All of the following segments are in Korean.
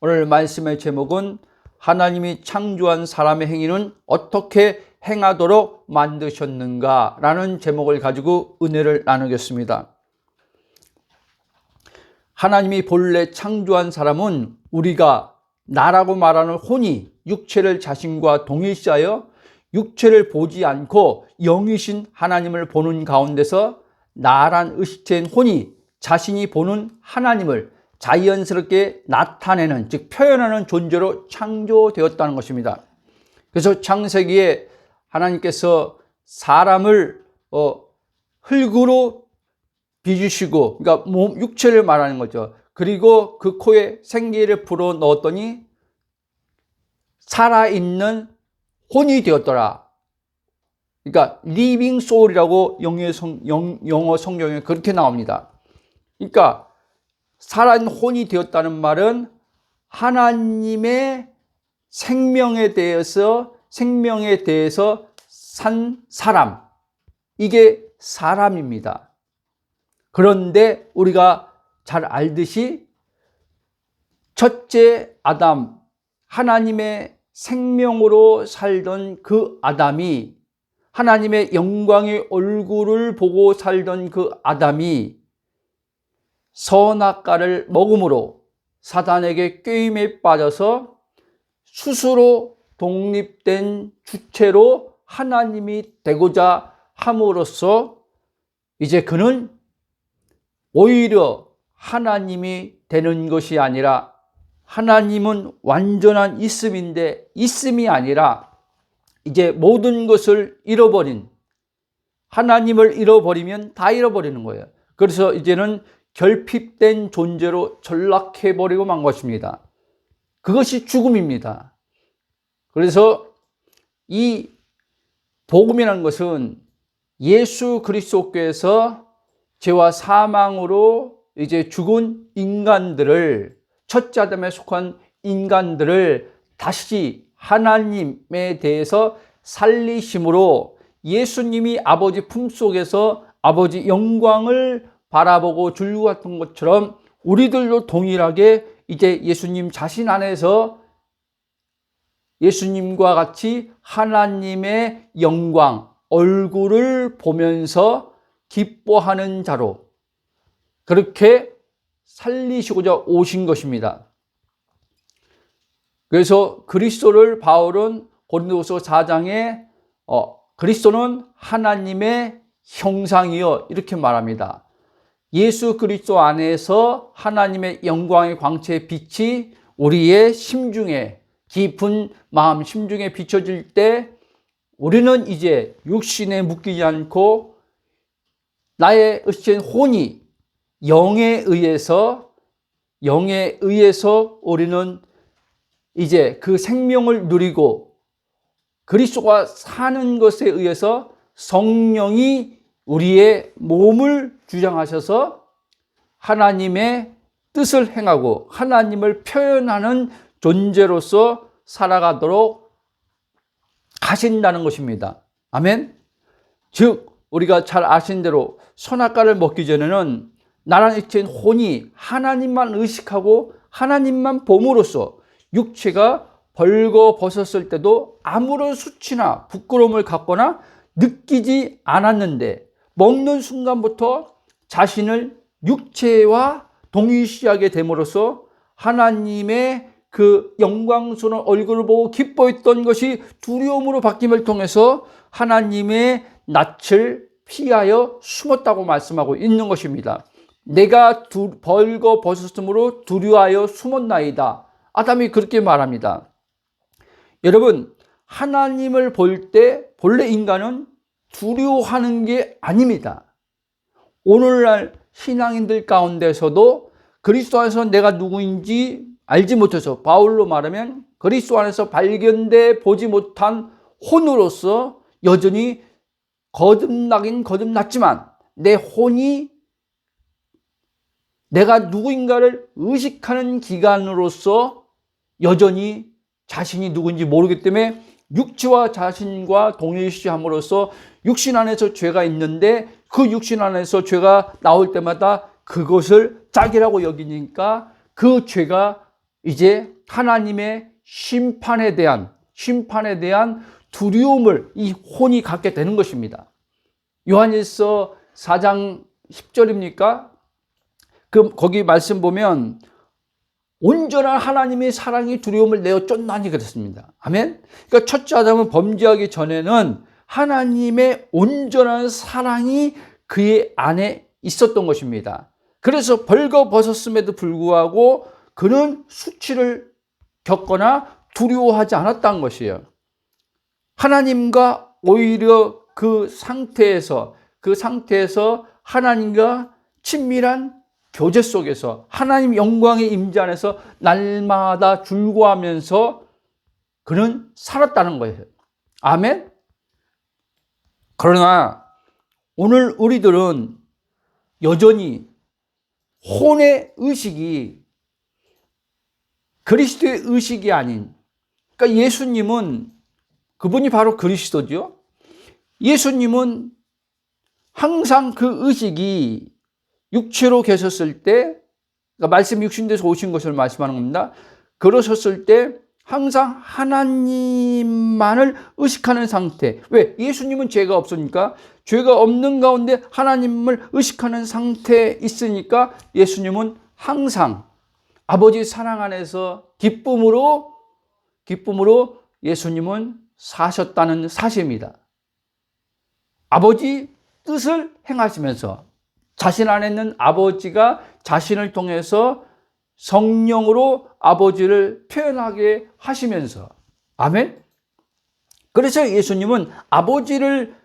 오늘 말씀의 제목은 하나님이 창조한 사람의 행위는 어떻게 행하도록 만드셨는가 라는 제목을 가지고 은혜를 나누겠습니다. 하나님이 본래 창조한 사람은 우리가 나라고 말하는 혼이 육체를 자신과 동일시하여 육체를 보지 않고 영이신 하나님을 보는 가운데서 나란 의식체인 혼이 자신이 보는 하나님을 자연스럽게 나타내는, 즉 표현하는 존재로 창조되었다는 것입니다. 그래서 창세기에 하나님께서 사람을 흙으로 빚으시고, 그러니까 육체를 말하는 거죠. 그리고 그 코에 생기를 불어 넣었더니 살아있는 혼이 되었더라. 그러니까 living soul이라고 영어 성경에 그렇게 나옵니다. 그러니까 살아있는 혼이 되었다는 말은 하나님의 생명에 대해서 산 사람, 이게 사람입니다. 그런데 우리가 잘 알듯이 첫째 아담, 하나님의 생명으로 살던 그 아담이, 하나님의 영광의 얼굴을 보고 살던 그 아담이 선악과를 먹음으로 사단에게 꾀임에 빠져서 스스로 독립된 주체로 하나님이 되고자 함으로써 이제 그는 오히려 하나님이 되는 것이 아니라, 하나님은 완전한 있음인데 있음이 아니라 이제 모든 것을 잃어버린, 하나님을 잃어버리면 다 잃어버리는 거예요. 그래서 이제는 결핍된 존재로 전락해버리고 만 것입니다. 그것이 죽음입니다. 그래서 이 복음이라는 것은 예수 그리스도께서 죄와 사망으로 이제 죽은 인간들을, 첫째 아담에 속한 인간들을 다시 하나님에 대해서 살리심으로 예수님이 아버지 품속에서 아버지 영광을 바라보고 줄구했던 것처럼 우리들도 동일하게 이제 예수님 자신 안에서 예수님과 같이 하나님의 영광, 얼굴을 보면서 기뻐하는 자로 그렇게 살리시고자 오신 것입니다. 그래서 그리스도를 바울은 고린도후서 4장에 그리스도는 하나님의 형상이요 이렇게 말합니다. 예수 그리스도 안에서 하나님의 영광의 광채의 빛이 우리의 심중에, 깊은 마음 심중에 비춰질 때 우리는 이제 육신에 묶이지 않고 나의 의식된 혼이 영에 의해서 우리는 이제 그 생명을 누리고 그리스도가 사는 것에 의해서 성령이 우리의 몸을 주장하셔서 하나님의 뜻을 행하고 하나님을 표현하는 존재로서 살아가도록 하신다는 것입니다. 아멘. 즉 우리가 잘 아신 대로 선악과를 먹기 전에는 나란 육체인 혼이 하나님만 의식하고 하나님만 봄으로써 육체가 벌거벗었을 때도 아무런 수치나 부끄러움을 갖거나 느끼지 않았는데 먹는 순간부터 자신을 육체와 동일시하게 됨으로써 하나님의 그 영광스러운 얼굴을 보고 기뻐했던 것이 두려움으로 바뀜을 통해서 하나님의 낯을 피하여 숨었다고 말씀하고 있는 것입니다. 내가 벌거벗었으므로 두려워하여 숨었나이다. 아담이 그렇게 말합니다. 여러분, 하나님을 볼 때 본래 인간은 두려워하는 게 아닙니다. 오늘날 신앙인들 가운데서도 그리스도 안에서 내가 누구인지 알지 못해서, 바울로 말하면 그리스도 안에서 발견돼 보지 못한 혼으로서 여전히 거듭나긴 거듭났지만 내 혼이 내가 누구인가를 의식하는 기간으로서 여전히 자신이 누구인지 모르기 때문에 육체와 자신과 동일시함으로써 육신 안에서 죄가 있는데 그 육신 안에서 죄가 나올 때마다 그것을 짝이라고 여기니까 그 죄가 이제 하나님의 심판에 대한 두려움을 이 혼이 갖게 되는 것입니다. 요한일서 4장 10절입니까? 거기 말씀 보면 온전한 하나님의 사랑이 두려움을 내어 쫓나니 그랬습니다. 아멘? 그러니까 첫째 아담은 범죄하기 전에는 하나님의 온전한 사랑이 그의 안에 있었던 것입니다. 그래서 벌거벗었음에도 불구하고 그는 수치를 겪거나 두려워하지 않았다는 것이에요. 하나님과 오히려 그 상태에서 하나님과 친밀한 교제 속에서 하나님 영광의 임재 안에서 날마다 즐거워하면서 그는 살았다는 거예요. 아멘? 그러나 오늘 우리들은 여전히 혼의 의식이 그리스도의 의식이 아닌, 그러니까 예수님은 그분이 바로 그리스도죠. 예수님은 항상 그 의식이 육체로 계셨을 때, 그러니까 말씀 육신돼서 오신 것을 말씀하는 겁니다. 그러셨을 때 항상 하나님만을 의식하는 상태. 왜? 예수님은 죄가 없으니까, 죄가 없는 가운데 하나님을 의식하는 상태에 있으니까 예수님은 항상 아버지 사랑 안에서 기쁨으로 예수님은 사셨다는 사실입니다. 아버지 뜻을 행하시면서 자신 안에 있는 아버지가 자신을 통해서 성령으로 아버지를 표현하게 하시면서, 아멘? 그래서 예수님은 아버지를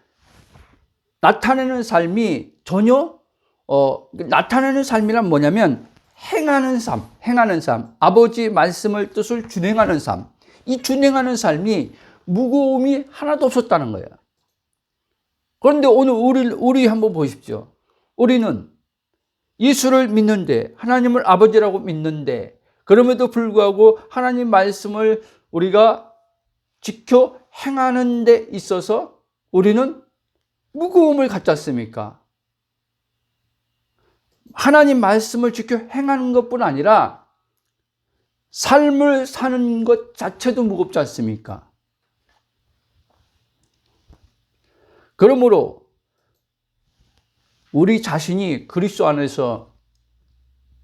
나타내는 삶이 전혀 나타내는 삶이란 뭐냐면 행하는 삶, 아버지 말씀을 뜻을 준행하는 삶, 이 준행하는 삶이 무거움이 하나도 없었다는 거예요. 그런데 오늘 우리 한번 보십시오. 우리는 예수를 믿는데, 하나님을 아버지라고 믿는데, 그럼에도 불구하고 하나님 말씀을 우리가 지켜 행하는 데 있어서 우리는 무거움을 갖지 않습니까? 하나님 말씀을 지켜 행하는 것뿐 아니라 삶을 사는 것 자체도 무겁지 않습니까? 그러므로 우리 자신이 그리스도 안에서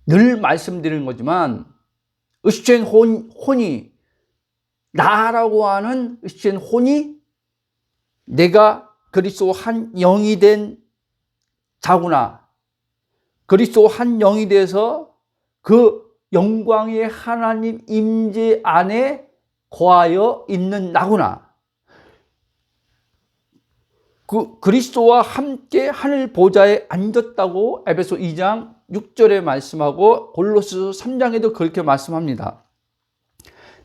늘 말씀드리는 거지만, 의식된 혼이, 나라고 하는 의식된 혼이 내가 그리스도 한 영이 된 자구나, 그리스도 한 영이 돼서 그 영광의 하나님 임재 안에 거하여 있는 나구나, 그 그리스도와 함께 하늘 보좌에 앉았다고 에베소 2장 6절에 말씀하고 골로새서 3장에도 그렇게 말씀합니다.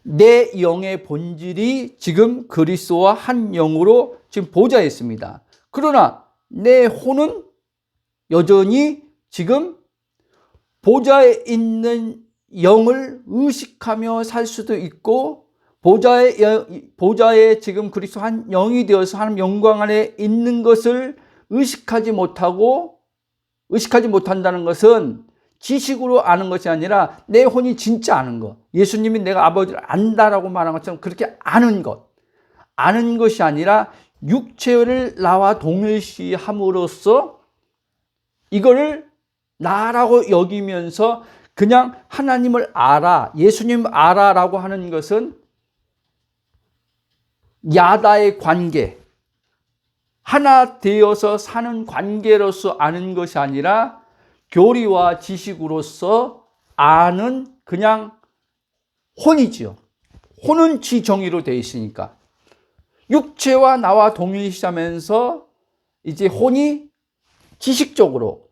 내 영의 본질이 지금 그리스도와 한 영으로 지금 보좌에 있습니다. 그러나 내 혼은 여전히 지금 보좌에 있는 영을 의식하며 살 수도 있고, 보좌에 지금 그리스도 한 영이 되어서 하나님 영광 안에 있는 것을 의식하지 못한다는 것은 지식으로 아는 것이 아니라 내 혼이 진짜 아는 것, 예수님이 내가 아버지를 안다라고 말한 것처럼 그렇게 아는 것이 아니라 육체를 나와 동일시함으로써 이거를 나라고 여기면서 그냥 하나님을 알아, 예수님 알아라고 하는 것은 야다의 관계, 하나 되어서 사는 관계로서 아는 것이 아니라 교리와 지식으로서 아는 그냥 혼이지요. 혼은 지정의로 되어 있으니까 육체와 나와 동일시하면서 이제 혼이 지식적으로,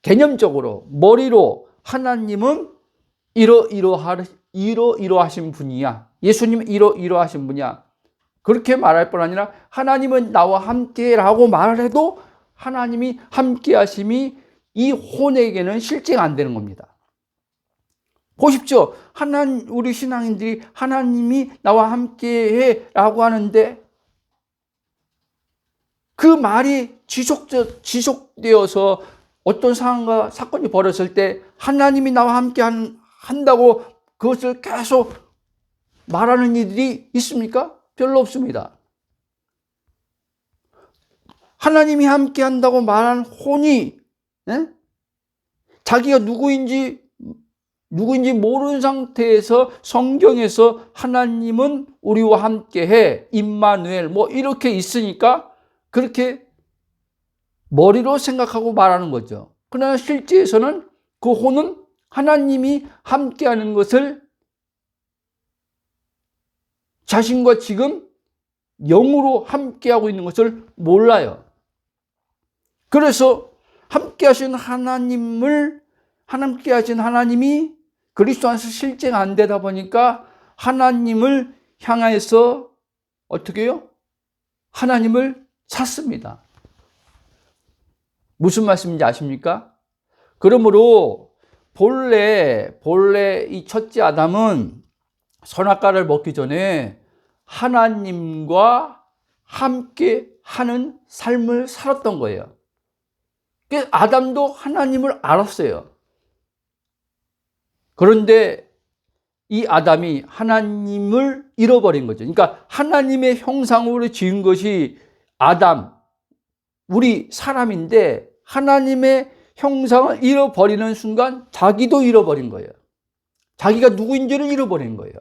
개념적으로, 머리로 하나님은 이러이러하신 분이야, 예수님은 이러이러하신 분이야, 그렇게 말할 뿐 아니라 하나님은 나와 함께라고 말을 해도 하나님이 함께하심이 이 혼에게는 실제가 안 되는 겁니다. 보십시오. 우리 신앙인들이 하나님이 나와 함께해라고 하는데 그 말이 지속되어서 어떤 상황과 사건이 벌어졌을 때 하나님이 나와 함께 한다고 그것을 계속 말하는 이들이 있습니까? 별로 없습니다. 하나님이 함께 한다고 말한 혼이 자기가 누구인지 모르는 상태에서 성경에서 하나님은 우리와 함께해 임마누엘 뭐 이렇게 있으니까 그렇게 머리로 생각하고 말하는 거죠. 그러나 실제에서는 그 혼은 하나님이 함께하는 것을 자신과 지금 영으로 함께하고 있는 것을 몰라요. 그래서 함께하신 하나님이 그리스도 안에서 실제가 안 되다 보니까 하나님을 향해서 어떻게 해요? 하나님을 찾습니다. 무슨 말씀인지 아십니까? 그러므로 본래 이 첫째 아담은 선악과를 먹기 전에 하나님과 함께 하는 삶을 살았던 거예요. 아담도 하나님을 알았어요. 그런데 이 아담이 하나님을 잃어버린 거죠. 그러니까 하나님의 형상으로 지은 것이 아담, 우리 사람인데 하나님의 형상을 잃어버리는 순간 자기도 잃어버린 거예요. 자기가 누구인지를 잃어버린 거예요.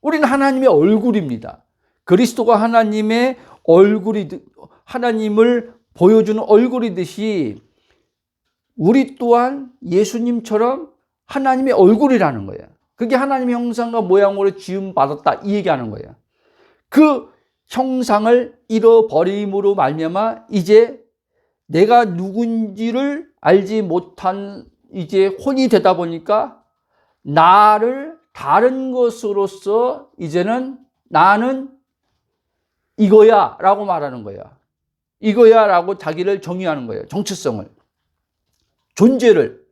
우리는 하나님의 얼굴입니다. 그리스도가 하나님의 하나님을 보여주는 얼굴이듯이 우리 또한 예수님처럼 하나님의 얼굴이라는 거예요. 그게 하나님의 형상과 모양으로 지음받았다 이 얘기하는 거예요. 그 형상을 잃어버림으로 말미암아 이제 내가 누군지를 알지 못한 이제 혼이 되다 보니까 나를 다른 것으로서 이제는 나는 이거야 라고 말하는 거예요. 이거야 라고 자기를 정의하는 거예요. 정체성을. 존재를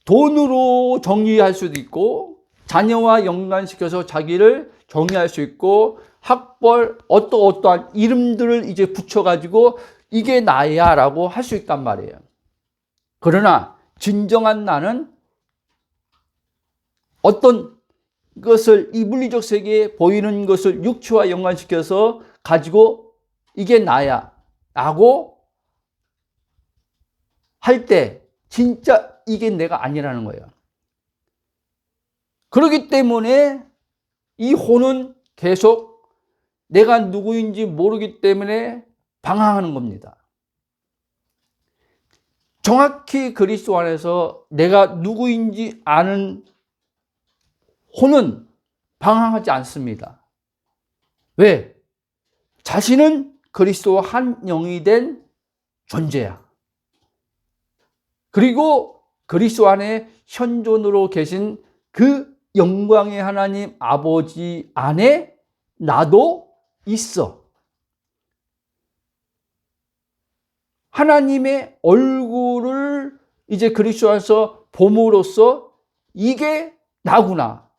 돈으로 정의할 수도 있고 자녀와 연관시켜서 자기를 정의할 수 있고 학벌 어떠한 이름들을 이제 붙여가지고 이게 나야 라고 할 수 있단 말이에요. 그러나 진정한 나는 어떤 것을 이 물리적 세계에 보이는 것을 육체와 연관시켜서 가지고 이게 나야 라고 할 때 진짜 이게 내가 아니라는 거예요. 그렇기 때문에 이 혼은 계속 내가 누구인지 모르기 때문에 방황하는 겁니다. 정확히 그리스도 안에서 내가 누구인지 아는 혼은 방황하지 않습니다. 왜? 자신은 그리스도와 한 영이 된 존재야. 그리고 그리스도 안에 현존으로 계신 그 영광의 하나님 아버지 안에 나도 있어. 하나님의 얼굴을 이제 그리스도 안에서 봄으로써 이게 나구나.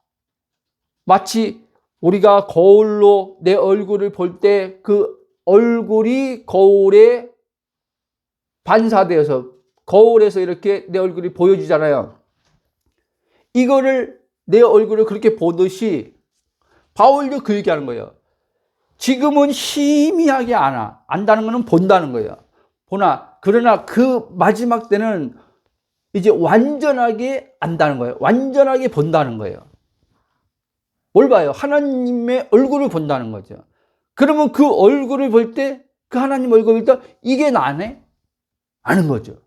마치 우리가 거울로 내 얼굴을 볼 때 그 얼굴이 거울에 반사되어서 거울에서 이렇게 내 얼굴이 보여지잖아요. 이거를 내 얼굴을 그렇게 보듯이 바울도 그 얘기하는 거예요. 지금은 희미하게 안다는 것은 본다는 거예요. 그러나 그 마지막 때는 이제 완전하게 안다는 거예요. 완전하게 본다는 거예요. 뭘 봐요? 하나님의 얼굴을 본다는 거죠. 그러면 그 얼굴을 볼 때, 그 하나님 얼굴을 볼 때 이게 나네? 아는 거죠.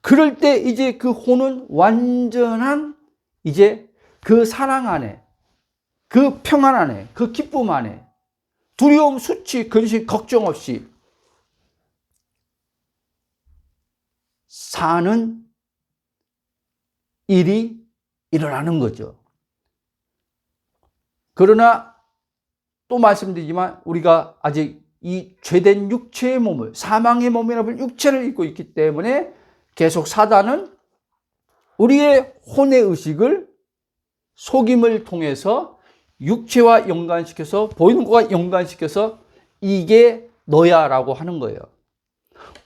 그럴 때 이제 그 혼은 완전한 이제 그 사랑 안에, 그 평안 안에, 그 기쁨 안에 두려움, 수치, 근심, 걱정 없이 사는 일이 일어나는 거죠. 그러나 또 말씀드리지만 우리가 아직 이 죄된 육체의 몸을, 사망의 몸이라 불리는 육체를 입고 있기 때문에 계속 사단은 우리의 혼의 의식을 속임을 통해서 육체와 연관시켜서 보이는 것과 연관시켜서 이게 너야 라고 하는 거예요.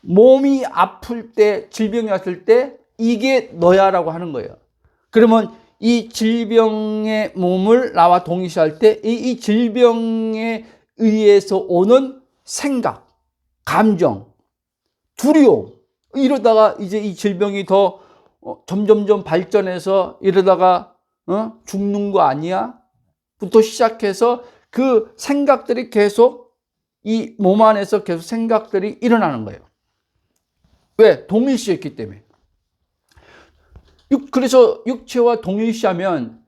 몸이 아플 때, 질병이 왔을 때 이게 너야 라고 하는 거예요. 그러면 이 질병의 몸을 나와 동일시할 때 이 질병에 의해서 오는 생각, 감정, 두려움, 이러다가 이제 이 질병이 더 점점점 발전해서 이러다가 죽는 거 아니야? 부터 시작해서 그 생각들이 계속 이 몸 안에서 계속 생각들이 일어나는 거예요. 왜? 동일시했기 때문에. 그래서 육체와 동일시하면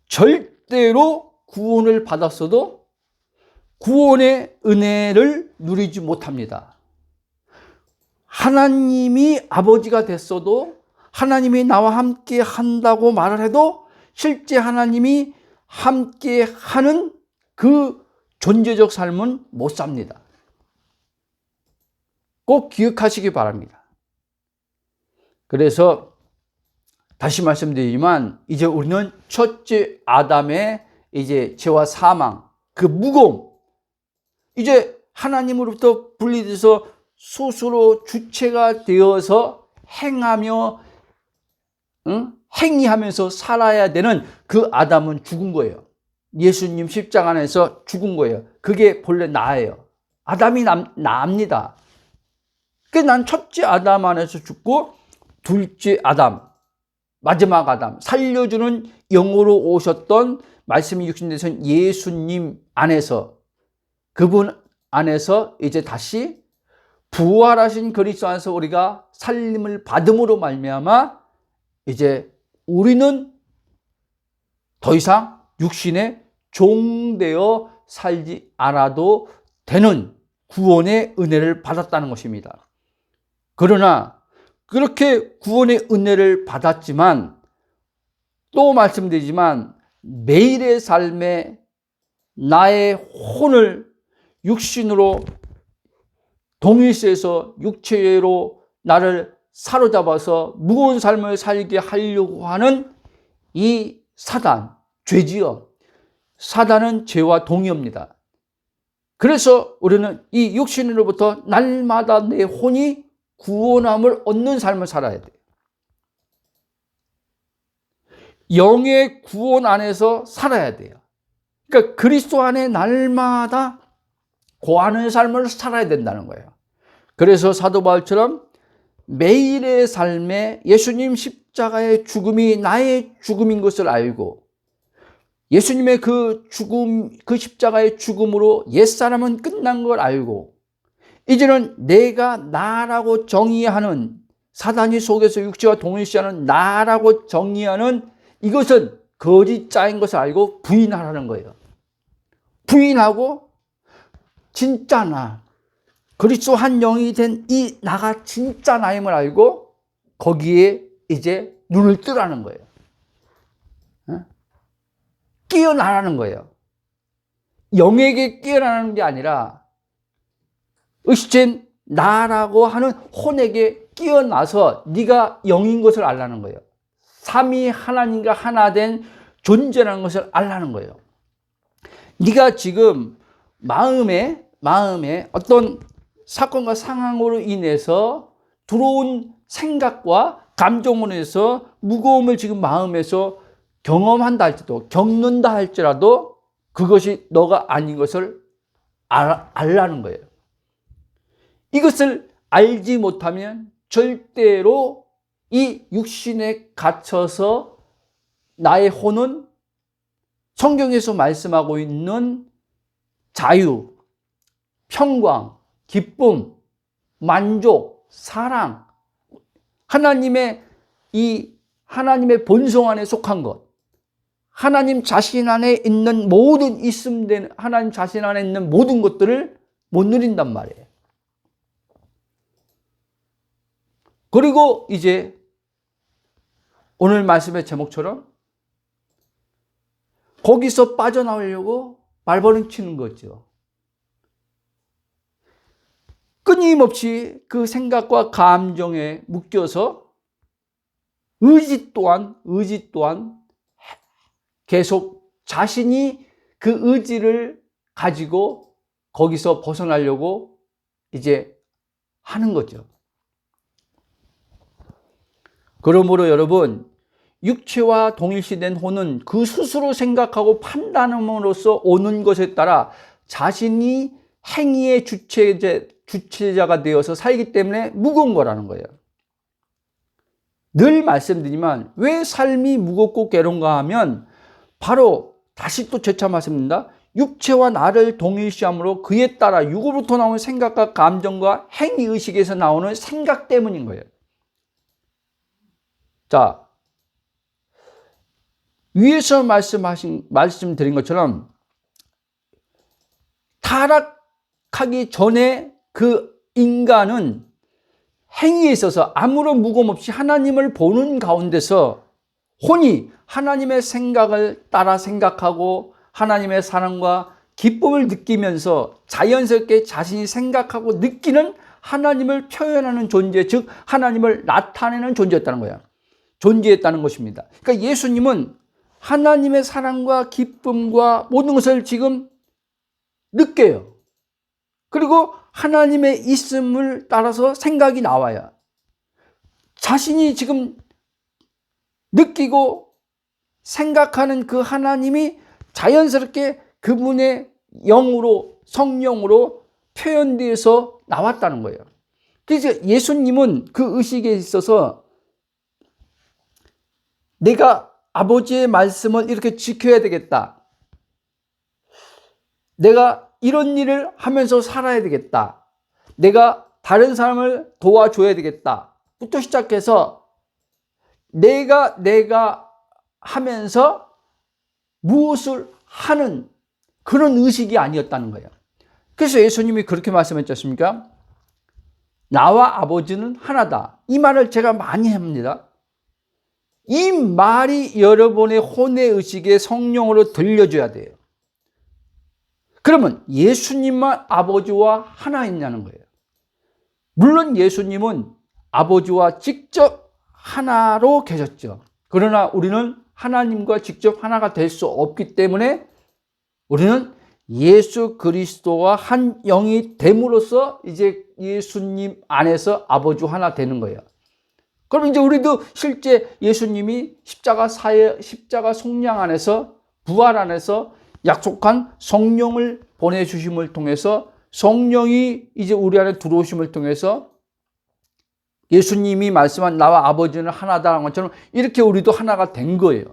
절대로 구원을 받았어도 구원의 은혜를 누리지 못합니다. 하나님이 아버지가 됐어도, 하나님이 나와 함께 한다고 말을 해도 실제 하나님이 함께 하는 그 존재적 삶은 못 삽니다. 꼭 기억하시기 바랍니다. 그래서 다시 말씀드리지만 이제 우리는 첫째 아담의 이제 죄와 사망, 그 무거움, 이제 하나님으로부터 분리돼서 스스로 주체가 되어서 행하며 행위하면서 살아야 되는 그 아담은 죽은 거예요. 예수님 십자가 안에서 죽은 거예요. 그게 본래 나예요. 아담이 나입니다. 그러니까 난 첫째 아담 안에서 죽고 둘째 아담, 마지막 아담, 살려주는 영으로 오셨던 말씀이 육신되신 예수님 안에서, 그분 안에서 이제 다시 부활하신 그리스도 안에서 우리가 살림을 받음으로 말미암아 이제 우리는 더 이상 육신의 종되어 살지 않아도 되는 구원의 은혜를 받았다는 것입니다. 그러나 그렇게 구원의 은혜를 받았지만 또 말씀드리지만 매일의 삶에 나의 혼을 육신으로 동일시해서 육체로 나를 사로잡아서 무거운 삶을 살게 하려고 하는 이 사단, 죄지요. 사단은 죄와 동의입니다. 그래서 우리는 이 육신으로부터 날마다 내 혼이 구원함을 얻는 삶을 살아야 돼요. 영의 구원 안에서 살아야 돼요. 그러니까 그리스도 안에 날마다 거하는 삶을 살아야 된다는 거예요. 그래서 사도 바울처럼 매일의 삶에 예수님 십자가의 죽음이 나의 죽음인 것을 알고 예수님의 그 죽음, 그 십자가의 죽음으로 옛사람은 끝난 걸 알고 이제는 내가 나라고 정의하는, 사단이 속에서 육체와 동일시하는 나라고 정의하는 이것은 거짓자인 것을 알고 부인하라는 거예요. 부인하고 진짜 나, 그리스도 한 영이 된 이 나가 진짜 나임을 알고 거기에 이제 눈을 뜨라는 거예요. 깨어나라는 거예요. 영에게 깨어나는 게 아니라 의식된 나라고 하는 혼에게 깨어나서 네가 영인 것을 알라는 거예요. 삼위 하나님과 하나 된 존재라는 것을 알라는 거예요. 네가 지금 마음에 어떤 사건과 상황으로 인해서 들어온 생각과 감정으로 해서 무거움을 지금 마음에서 경험한다 할지라도, 겪는다 할지라도 그것이 너가 아닌 것을 알라는 거예요. 이것을 알지 못하면 절대로 이 육신에 갇혀서 나의 혼은 성경에서 말씀하고 있는 자유, 평강, 기쁨, 만족, 사랑, 하나님의 본성 안에 속한 것, 하나님 자신 안에 있는 모든 있음된 하나님 자신 안에 있는 모든 것들을 못 누린단 말이에요. 그리고 이제 오늘 말씀의 제목처럼 거기서 빠져나오려고 발버둥 치는 거죠. 끊임없이 그 생각과 감정에 묶여서 의지 또한 계속 자신이 그 의지를 가지고 거기서 벗어나려고 이제 하는 거죠. 그러므로 여러분, 육체와 동일시된 혼은 그 스스로 생각하고 판단함으로써 오는 것에 따라 자신이 행위의 주체자가 되어서 살기 때문에 무거운 거라는 거예요. 늘 말씀드리지만 왜 삶이 무겁고 괴로운가 하면 바로 다시 또 재차 말씀드립니다. 육체와 나를 동일시함으로 그에 따라 육으로부터 나오는 생각과 감정과 행위의식에서 나오는 생각 때문인 거예요. 자, 위에서 말씀드린 것처럼 타락하기 전에 그 인간은 행위에 있어서 아무런 무거움 없이 하나님을 보는 가운데서 혼이 하나님의 생각을 따라 생각하고 하나님의 사랑과 기쁨을 느끼면서 자연스럽게 자신이 생각하고 느끼는 하나님을 표현하는 존재, 즉 하나님을 나타내는 존재였다는 거예요. 존재했다는 것입니다. 그러니까 예수님은 하나님의 사랑과 기쁨과 모든 것을 지금 느껴요. 그리고 하나님의 있음을 따라서 생각이 나와요. 자신이 지금 느끼고 생각하는 그 하나님이 자연스럽게 그분의 영으로, 성령으로 표현되어서 나왔다는 거예요. 그래서 예수님은 그 의식에 있어서 내가 아버지의 말씀을 이렇게 지켜야 되겠다. 내가 이런 일을 하면서 살아야 되겠다. 내가 다른 사람을 도와줘야 되겠다. 부터 시작해서 내가 하면서 무엇을 하는 그런 의식이 아니었다는 거예요. 그래서 예수님이 그렇게 말씀했지 않습니까? 나와 아버지는 하나다. 이 말을 제가 많이 합니다. 이 말이 여러분의 혼의 의식에 성령으로 들려줘야 돼요. 그러면 예수님만 아버지와 하나였냐는 거예요. 물론 예수님은 아버지와 직접 하나로 계셨죠. 그러나 우리는 하나님과 직접 하나가 될 수 없기 때문에 우리는 예수 그리스도와 한 영이 됨으로써 이제 예수님 안에서 아버지와 하나 되는 거예요. 그럼 이제 우리도 실제 예수님이 십자가 속량 안에서 부활 안에서 약속한 성령을 보내주심을 통해서 성령이 이제 우리 안에 들어오심을 통해서 예수님이 말씀한 나와 아버지는 하나다라는 것처럼 이렇게 우리도 하나가 된 거예요.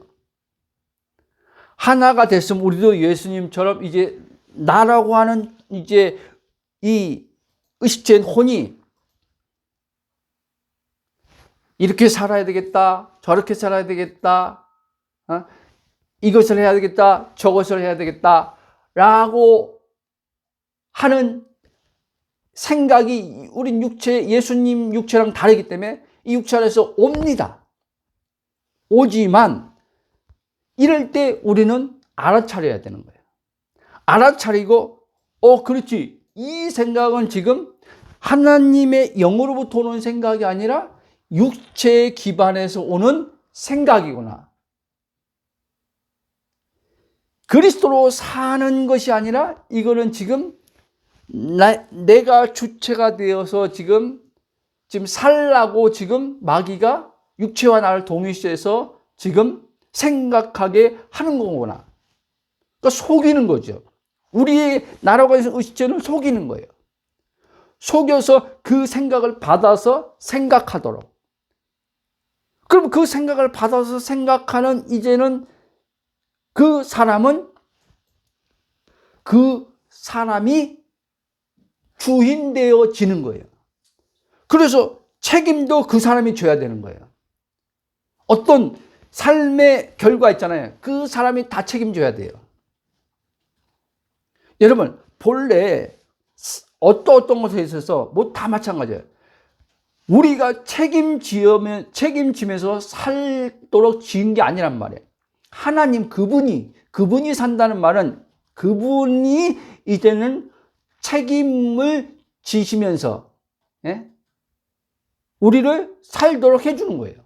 하나가 됐으면 우리도 예수님처럼 이제 나라고 하는 이제 이 의식체인 혼이 이렇게 살아야 되겠다, 저렇게 살아야 되겠다, 이것을 해야 되겠다, 저것을 해야 되겠다 라고 하는 생각이 우린 예수님 육체랑 다르기 때문에 이 육체 안에서 옵니다. 오지만 이럴 때 우리는 알아차려야 되는 거예요. 알아차리고 그렇지, 이 생각은 지금 하나님의 영으로부터 오는 생각이 아니라 육체의 기반에서 오는 생각이구나. 그리스도로 사는 것이 아니라 이거는 지금 내가 주체가 되어서 지금 살라고 지금 마귀가 육체와 나를 동일시해서 지금 생각하게 하는 거구나. 그러니까 속이는 거죠. 우리의 나라고 해서 의식체는 속이는 거예요. 속여서 그 생각을 받아서 생각하도록. 그럼 그 생각을 받아서 생각하는 이제는 그 사람이 주인되어지는 거예요. 그래서 책임도 그 사람이 져야 되는 거예요. 어떤 삶의 결과 있잖아요. 그 사람이 다 책임져야 돼요. 여러분, 본래 어떤 것에 있어서 뭐 다 마찬가지예요. 우리가 책임지면서 살도록 지은 게 아니란 말이에요. 하나님 그분이 산다는 말은 그분이 이제는 책임을 지시면서 우리를 살도록 해주는 거예요.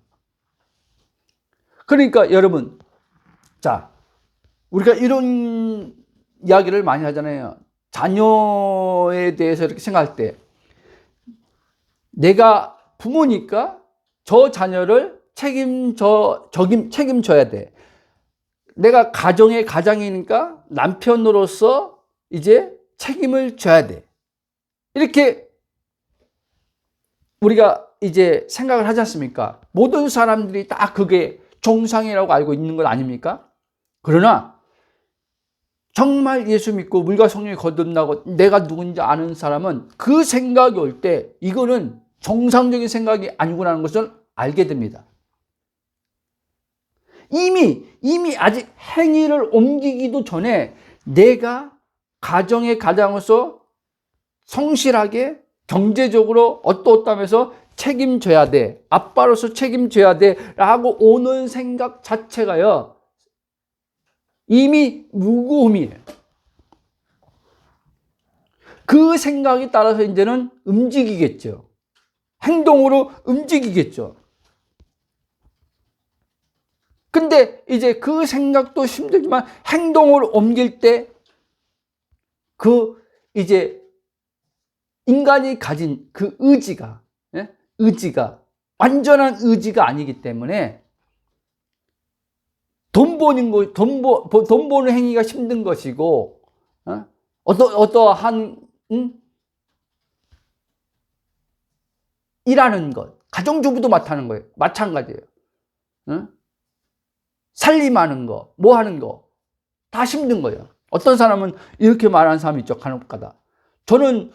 그러니까 여러분, 자, 우리가 이런 이야기를 많이 하잖아요. 자녀에 대해서 이렇게 생각할 때 내가 부모니까 저 자녀를 책임져야 돼. 내가 가정의 가장이니까 남편으로서 이제 책임을 져야 돼. 이렇게 우리가 이제 생각을 하지 않습니까? 모든 사람들이 다 그게 정상이라고 알고 있는 것 아닙니까? 그러나 정말 예수 믿고 물과 성령이 거듭나고 내가 누군지 아는 사람은 그 생각이 올 때 이거는 정상적인 생각이 아니구나 하는 것을 알게 됩니다. 이미 아직 행위를 옮기기도 전에 내가 가정의 가장으로서 성실하게 경제적으로 어떠어떠하면서 책임져야 돼. 아빠로서 책임져야 돼. 라고 오는 생각 자체가요. 이미 무고함이에요. 그 생각에 따라서 이제는 움직이겠죠. 행동으로 움직이겠죠. 근데 이제 그 생각도 힘들지만 행동으로 옮길 때 이제 인간이 가진 그 의지가 완전한 의지가 아니기 때문에 돈 버는 행위가 힘든 것이고, 어떠한, 일하는 것, 가정주부도 마찬가지예요. 살림하는 거, 뭐 하는 거, 다 힘든 거예요. 어떤 사람은 이렇게 말하는 사람이 있죠, 간혹가다. 저는,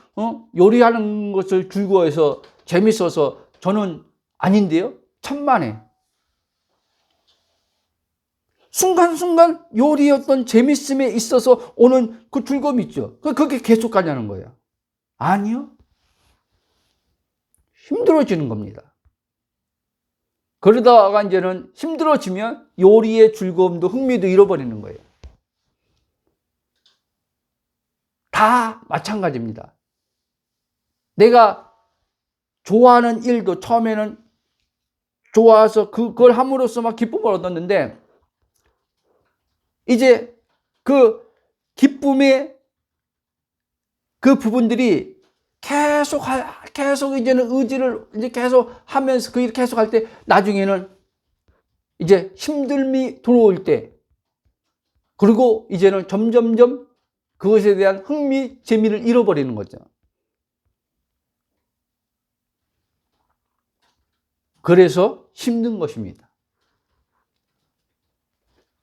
요리하는 것을 즐거워해서, 재밌어서, 저는 아닌데요? 천만에. 순간순간 요리의 어떤 재밌음에 있어서 오는 그 즐거움이 있죠. 그게 계속 가냐는 거예요. 아니요. 힘들어지는 겁니다. 그러다가 이제는 힘들어지면 요리의 즐거움도 흥미도 잃어버리는 거예요. 다 마찬가지입니다. 내가 좋아하는 일도 처음에는 좋아서 그걸 함으로써 막 기쁨을 얻었는데 이제 그 기쁨의 그 부분들이 계속 이제는 의지를 이제 계속 하면서 그 일을 계속 할 때 나중에는 이제 힘듦이 들어올 때 그리고 이제는 점점점 그것에 대한 흥미, 재미를 잃어버리는 거죠. 그래서 힘든 것입니다.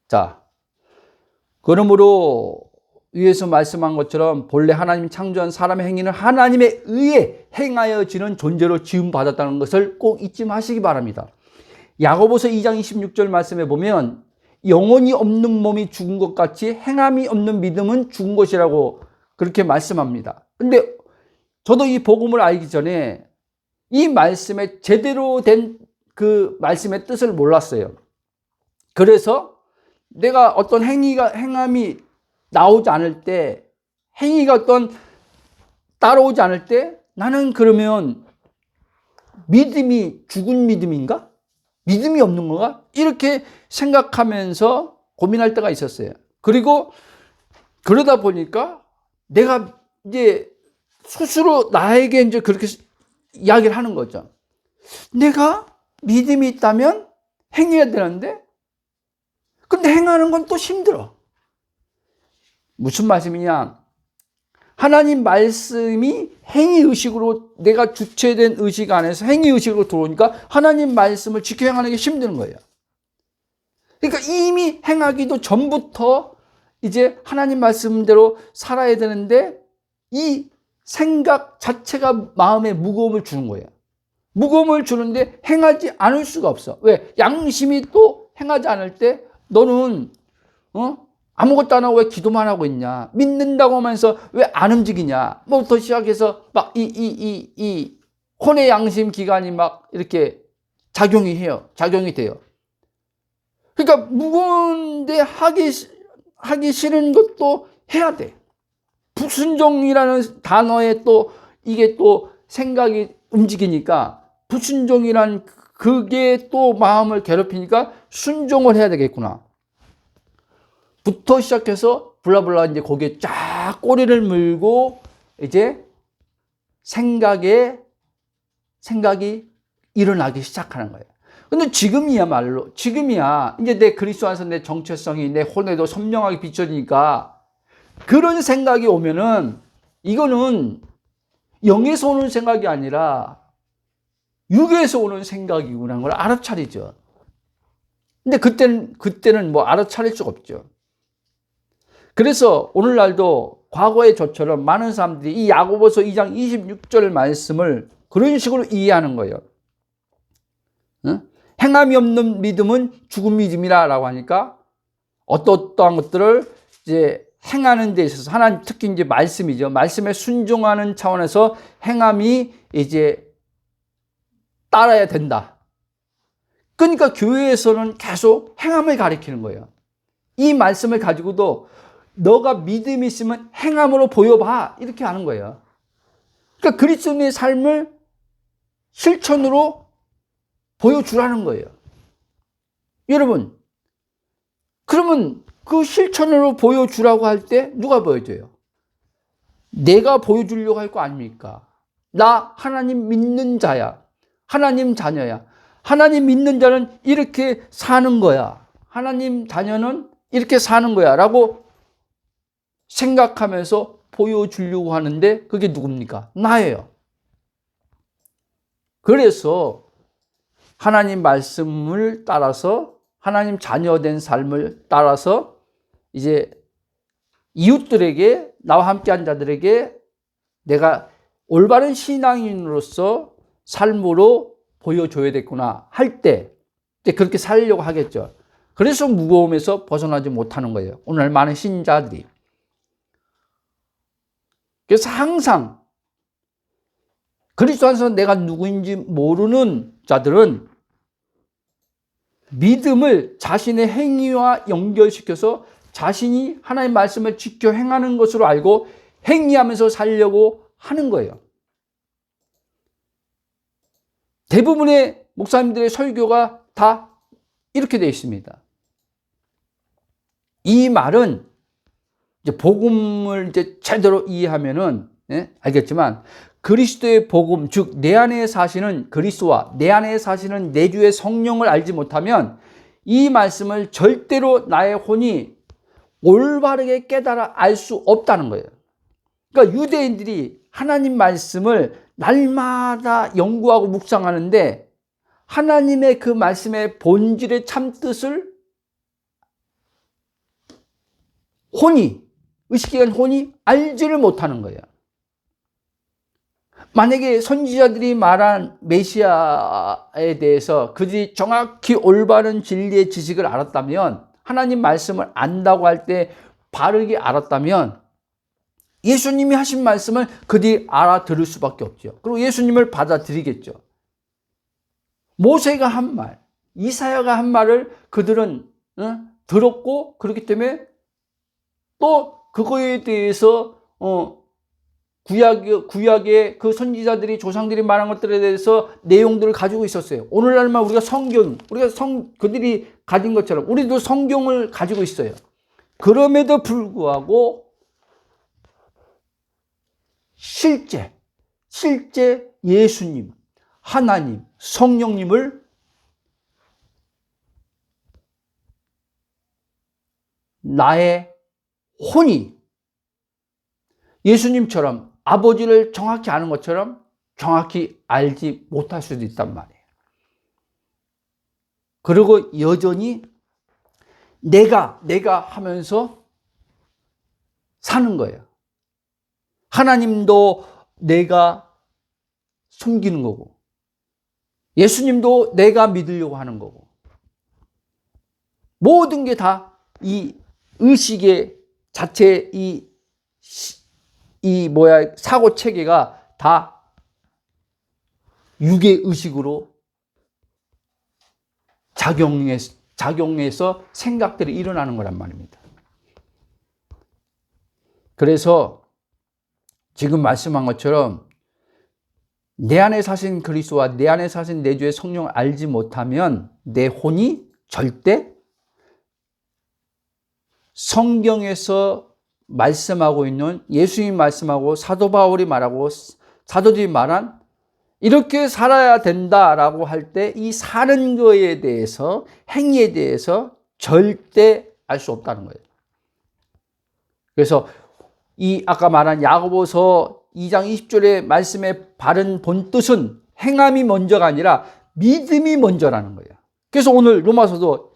자, 그러므로 위에서 말씀한 것처럼 본래 하나님 창조한 사람의 행위는 하나님에 의해 행하여지는 존재로 지음받았다는 것을 꼭 잊지 마시기 바랍니다. 야고보서 2장 26절 말씀에 보면 영혼이 없는 몸이 죽은 것 같이 행함이 없는 믿음은 죽은 것이라고 그렇게 말씀합니다. 근데 저도 이 복음을 알기 전에 이 말씀에 제대로 된 그 말씀의 뜻을 몰랐어요. 그래서 내가 어떤 행함이 나오지 않을 때, 행위가 어떤 따라오지 않을 때 나는 그러면 믿음이 죽은 믿음인가? 믿음이 없는 건가? 이렇게 생각하면서 고민할 때가 있었어요. 그리고 그러다 보니까 내가 이제 스스로 나에게 이제 그렇게 이야기를 하는 거죠. 내가 믿음이 있다면 행해야 되는데, 근데 행하는 건 또 힘들어. 무슨 말씀이냐? 하나님 말씀이 행위의식으로 내가 주체된 의식 안에서 행위의식으로 들어오니까 하나님 말씀을 지켜 행하는 게 힘든 거예요. 그러니까 이미 행하기도 전부터 이제 하나님 말씀대로 살아야 되는데 이 생각 자체가 마음에 무거움을 주는 거예요. 무거움을 주는데 행하지 않을 수가 없어. 왜? 양심이 또 행하지 않을 때 너는 아무것도 안 하고 왜 기도만 하고 있냐? 믿는다고 하면서 왜 안 움직이냐? 뭐부터 시작해서 막 이 혼의 양심 기관이 막 이렇게 작용이 돼요. 그러니까 무거운데 하기 싫은 것도 해야 돼. 불순종이라는 단어에 또 이게 또 생각이 움직이니까 불순종이란 그게 또 마음을 괴롭히니까 순종을 해야 되겠구나. 부터 시작해서 블라블라 이제 거기에 쫙 꼬리를 물고 이제 생각이 일어나기 시작하는 거예요. 근데 지금이야 이제 내 그리스도 안에서 내 정체성이 내 혼에도 선명하게 비춰지니까 그런 생각이 오면은 이거는 영에서 오는 생각이 아니라 육에서 오는 생각이구나 걸 알아차리죠. 근데 그때는 뭐 알아차릴 수가 없죠. 그래서 오늘날도 과거의 저처럼 많은 사람들이 이 야고보서 2장 26절 말씀을 그런 식으로 이해하는 거예요. 행함이 없는 믿음은 죽은 믿음이라고 하니까 어떠한 것들을 이제 행하는 데 있어서 하나님 특히 이제 말씀이죠. 말씀에 순종하는 차원에서 행함이 이제 따라야 된다. 그러니까 교회에서는 계속 행함을 가리키는 거예요. 이 말씀을 가지고도 너가 믿음이 있으면 행함으로 보여봐 이렇게 하는 거예요. 그러니까 그리스도인의 삶을 실천으로 보여주라는 거예요. 여러분, 그러면 그 실천으로 보여주라고 할 때 누가 보여줘요? 내가 보여주려고 할 거 아닙니까? 나 하나님 믿는 자야. 하나님 자녀야. 하나님 믿는 자는 이렇게 사는 거야. 하나님 자녀는 이렇게 사는 거야 라고 생각하면서 보여주려고 하는데 그게 누굽니까? 나예요. 그래서 하나님 말씀을 따라서 하나님 자녀된 삶을 따라서 이제 이웃들에게 나와 함께한 자들에게 내가 올바른 신앙인으로서 삶으로 보여줘야 됐구나 할 때 그렇게 살려고 하겠죠. 그래서 무거움에서 벗어나지 못하는 거예요. 오늘 많은 신자들이. 그래서 항상 그리스도 안에서 내가 누구인지 모르는 자들은 믿음을 자신의 행위와 연결시켜서 자신이 하나님의 말씀을 지켜 행하는 것으로 알고 행위하면서 살려고 하는 거예요. 대부분의 목사님들의 설교가 다 이렇게 되어 있습니다. 이 말은 이제 복음을 이제 제대로 이해하면은 알겠지만 그리스도의 복음, 즉 내 안에 사시는 그리스도와 내 안에 사시는 내주의 성령을 알지 못하면 이 말씀을 절대로 나의 혼이 올바르게 깨달아 알 수 없다는 거예요. 그러니까 유대인들이 하나님 말씀을 날마다 연구하고 묵상하는데 하나님의 그 말씀의 본질의 참뜻을 의식에 간 혼이 알지를 못하는 거예요. 만약에 선지자들이 말한 메시아에 대해서 그들이 정확히 올바른 진리의 지식을 알았다면, 하나님 말씀을 안다고 할 때 바르게 알았다면 예수님이 하신 말씀을 그들이 알아들을 수밖에 없죠. 그리고 예수님을 받아들이겠죠. 모세가 한 말, 이사야가 한 말을 그들은 들었고, 그렇기 때문에 또 그거에 대해서 구약의 그 선지자들이 조상들이 말한 것들에 대해서 내용들을 가지고 있었어요. 오늘날만 우리가 그들이 가진 것처럼 우리도 성경을 가지고 있어요. 그럼에도 불구하고 실제 예수님, 하나님, 성령님을 나의 혼이 예수님처럼 아버지를 정확히 아는 것처럼 정확히 알지 못할 수도 있단 말이에요. 그리고 여전히 내가 하면서 사는 거예요. 하나님도 내가 숨기는 거고, 예수님도 내가 믿으려고 하는 거고, 모든 게 다 이 의식의 자체 사고 체계가 다 육의 의식으로 작용해서 생각들이 일어나는 거란 말입니다. 그래서 지금 말씀한 것처럼 내 안에 사신 그리스도와 내 안에 사신 내주의 성령을 알지 못하면 내 혼이 절대 성경에서 말씀하고 있는, 예수님이 말씀하고 사도 바울이 말하고 사도들이 말한 이렇게 살아야 된다라고 할 때 이 사는 거에 대해서, 행위에 대해서 절대 알 수 없다는 거예요. 그래서 이 아까 말한 야고보서 2장 20절의 말씀의 바른 본뜻은 행함이 먼저가 아니라 믿음이 먼저라는 거예요. 그래서 오늘 로마서도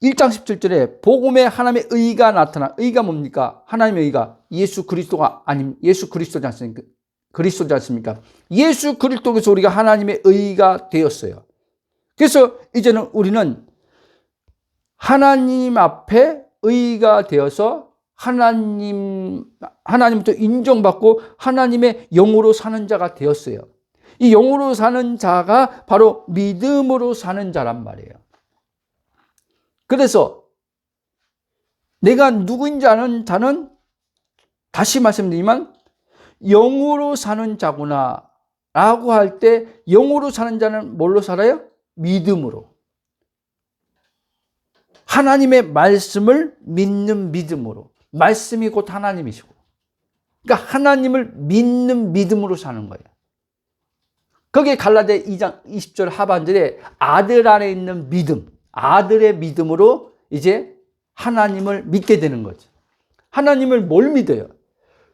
1장 17절에 복음에 하나님의 의가 나타나, 의가 뭡니까? 하나님의 의가 예수 그리스도가 아님, 예수 그리스도지 않습니까? 그리스도지 않습니까? 예수 그리스도에서 우리가 하나님의 의가 되었어요. 그래서 이제는 우리는 하나님 앞에 의가 되어서 하나님부터 인정받고 하나님의 영으로 사는 자가 되었어요. 이 영으로 사는 자가 바로 믿음으로 사는 자란 말이에요. 그래서 내가 누구인지 아는 자는 다시 말씀드리지만 영으로 사는 자구나 라고 할 때 영으로 사는 자는 뭘로 살아요? 믿음으로. 하나님의 말씀을 믿는 믿음으로. 말씀이 곧 하나님이시고. 그러니까 하나님을 믿는 믿음으로 사는 거예요. 거기에 갈라디아 2장 20절 하반절에 아들 안에 있는 믿음, 아들의 믿음으로 이제 하나님을 믿게 되는 거죠. 하나님을 뭘 믿어요?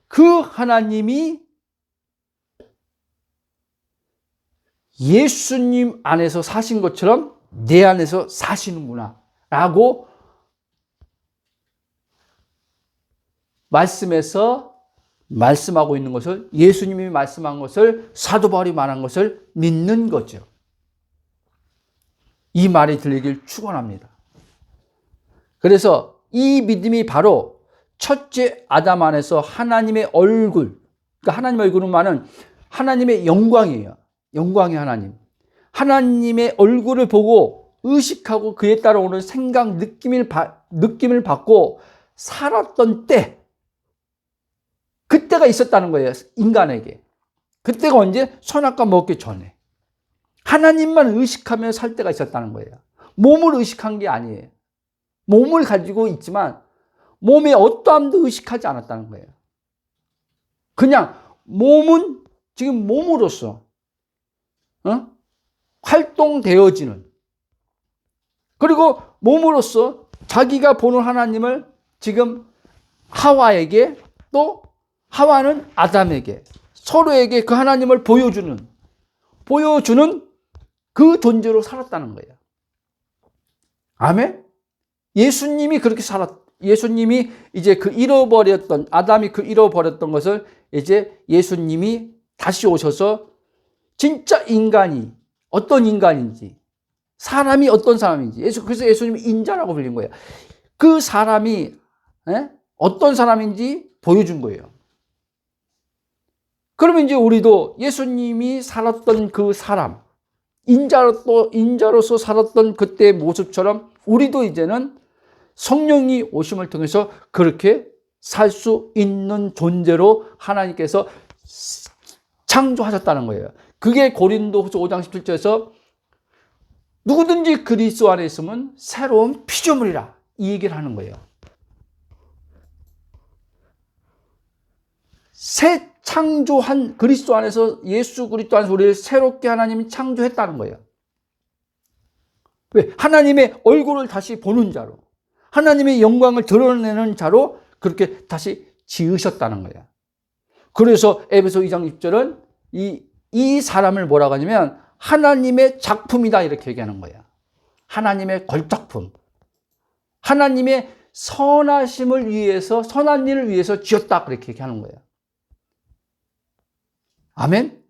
그 하나님이 예수님 안에서 사신 것처럼 내 안에서 사시는구나 라고 말씀에서 말씀하고 있는 것을, 예수님이 말씀한 것을, 사도 바울이 말한 것을 믿는 거죠. 이 말이 들리길 축원합니다. 그래서 이 믿음이 바로 첫째 아담 안에서 하나님의 얼굴, 그러니까 하나님의 얼굴은 말은 하나님의 영광이에요. 영광의 하나님. 하나님의 얼굴을 보고 의식하고 그에 따라오는 생각, 느낌을 받고 살았던 때, 그때가 있었다는 거예요. 인간에게. 그때가 언제? 선악과 먹기 전에. 하나님만 의식하며 살 때가 있었다는 거예요. 몸을 의식한 게 아니에요. 몸을 가지고 있지만 몸의 어떠함도 의식하지 않았다는 거예요. 그냥 몸은 지금 몸으로서 활동되어지는, 그리고 몸으로서 자기가 보는 하나님을 지금 하와에게, 또 하와는 아담에게, 서로에게 그 하나님을 보여주는 그 존재로 살았다는 거예요. 아멘? 예수님이 그렇게 예수님이 이제 그 잃어버렸던, 아담이 그 잃어버렸던 것을 이제 예수님이 다시 오셔서 진짜 인간이 어떤 인간인지, 사람이 어떤 사람인지, 그래서 예수님이 인자라고 불린 거예요. 그 사람이 어떤 사람인지 보여준 거예요. 그러면 이제 우리도 예수님이 살았던 그 사람, 인자로서 살았던 그때의 모습처럼 우리도 이제는 성령이 오심을 통해서 그렇게 살 수 있는 존재로 하나님께서 창조하셨다는 거예요. 그게 고린도후서 5장 17절에서 누구든지 그리스도 안에 있으면 새로운 피조물이라, 이 얘기를 하는 거예요. 새 창조한 그리스도 안에서, 예수 그리스도 안에서 우리를 새롭게 하나님이 창조했다는 거예요. 왜? 하나님의 얼굴을 다시 보는 자로, 하나님의 영광을 드러내는 자로 그렇게 다시 지으셨다는 거예요. 그래서 에베소 2장 6절은 이 사람을 뭐라고 하냐면 하나님의 작품이다, 이렇게 얘기하는 거예요. 하나님의 걸작품. 하나님의 선하심을 위해서, 선한 일을 위해서 지었다, 그렇게 얘기하는 거예요. 아멘?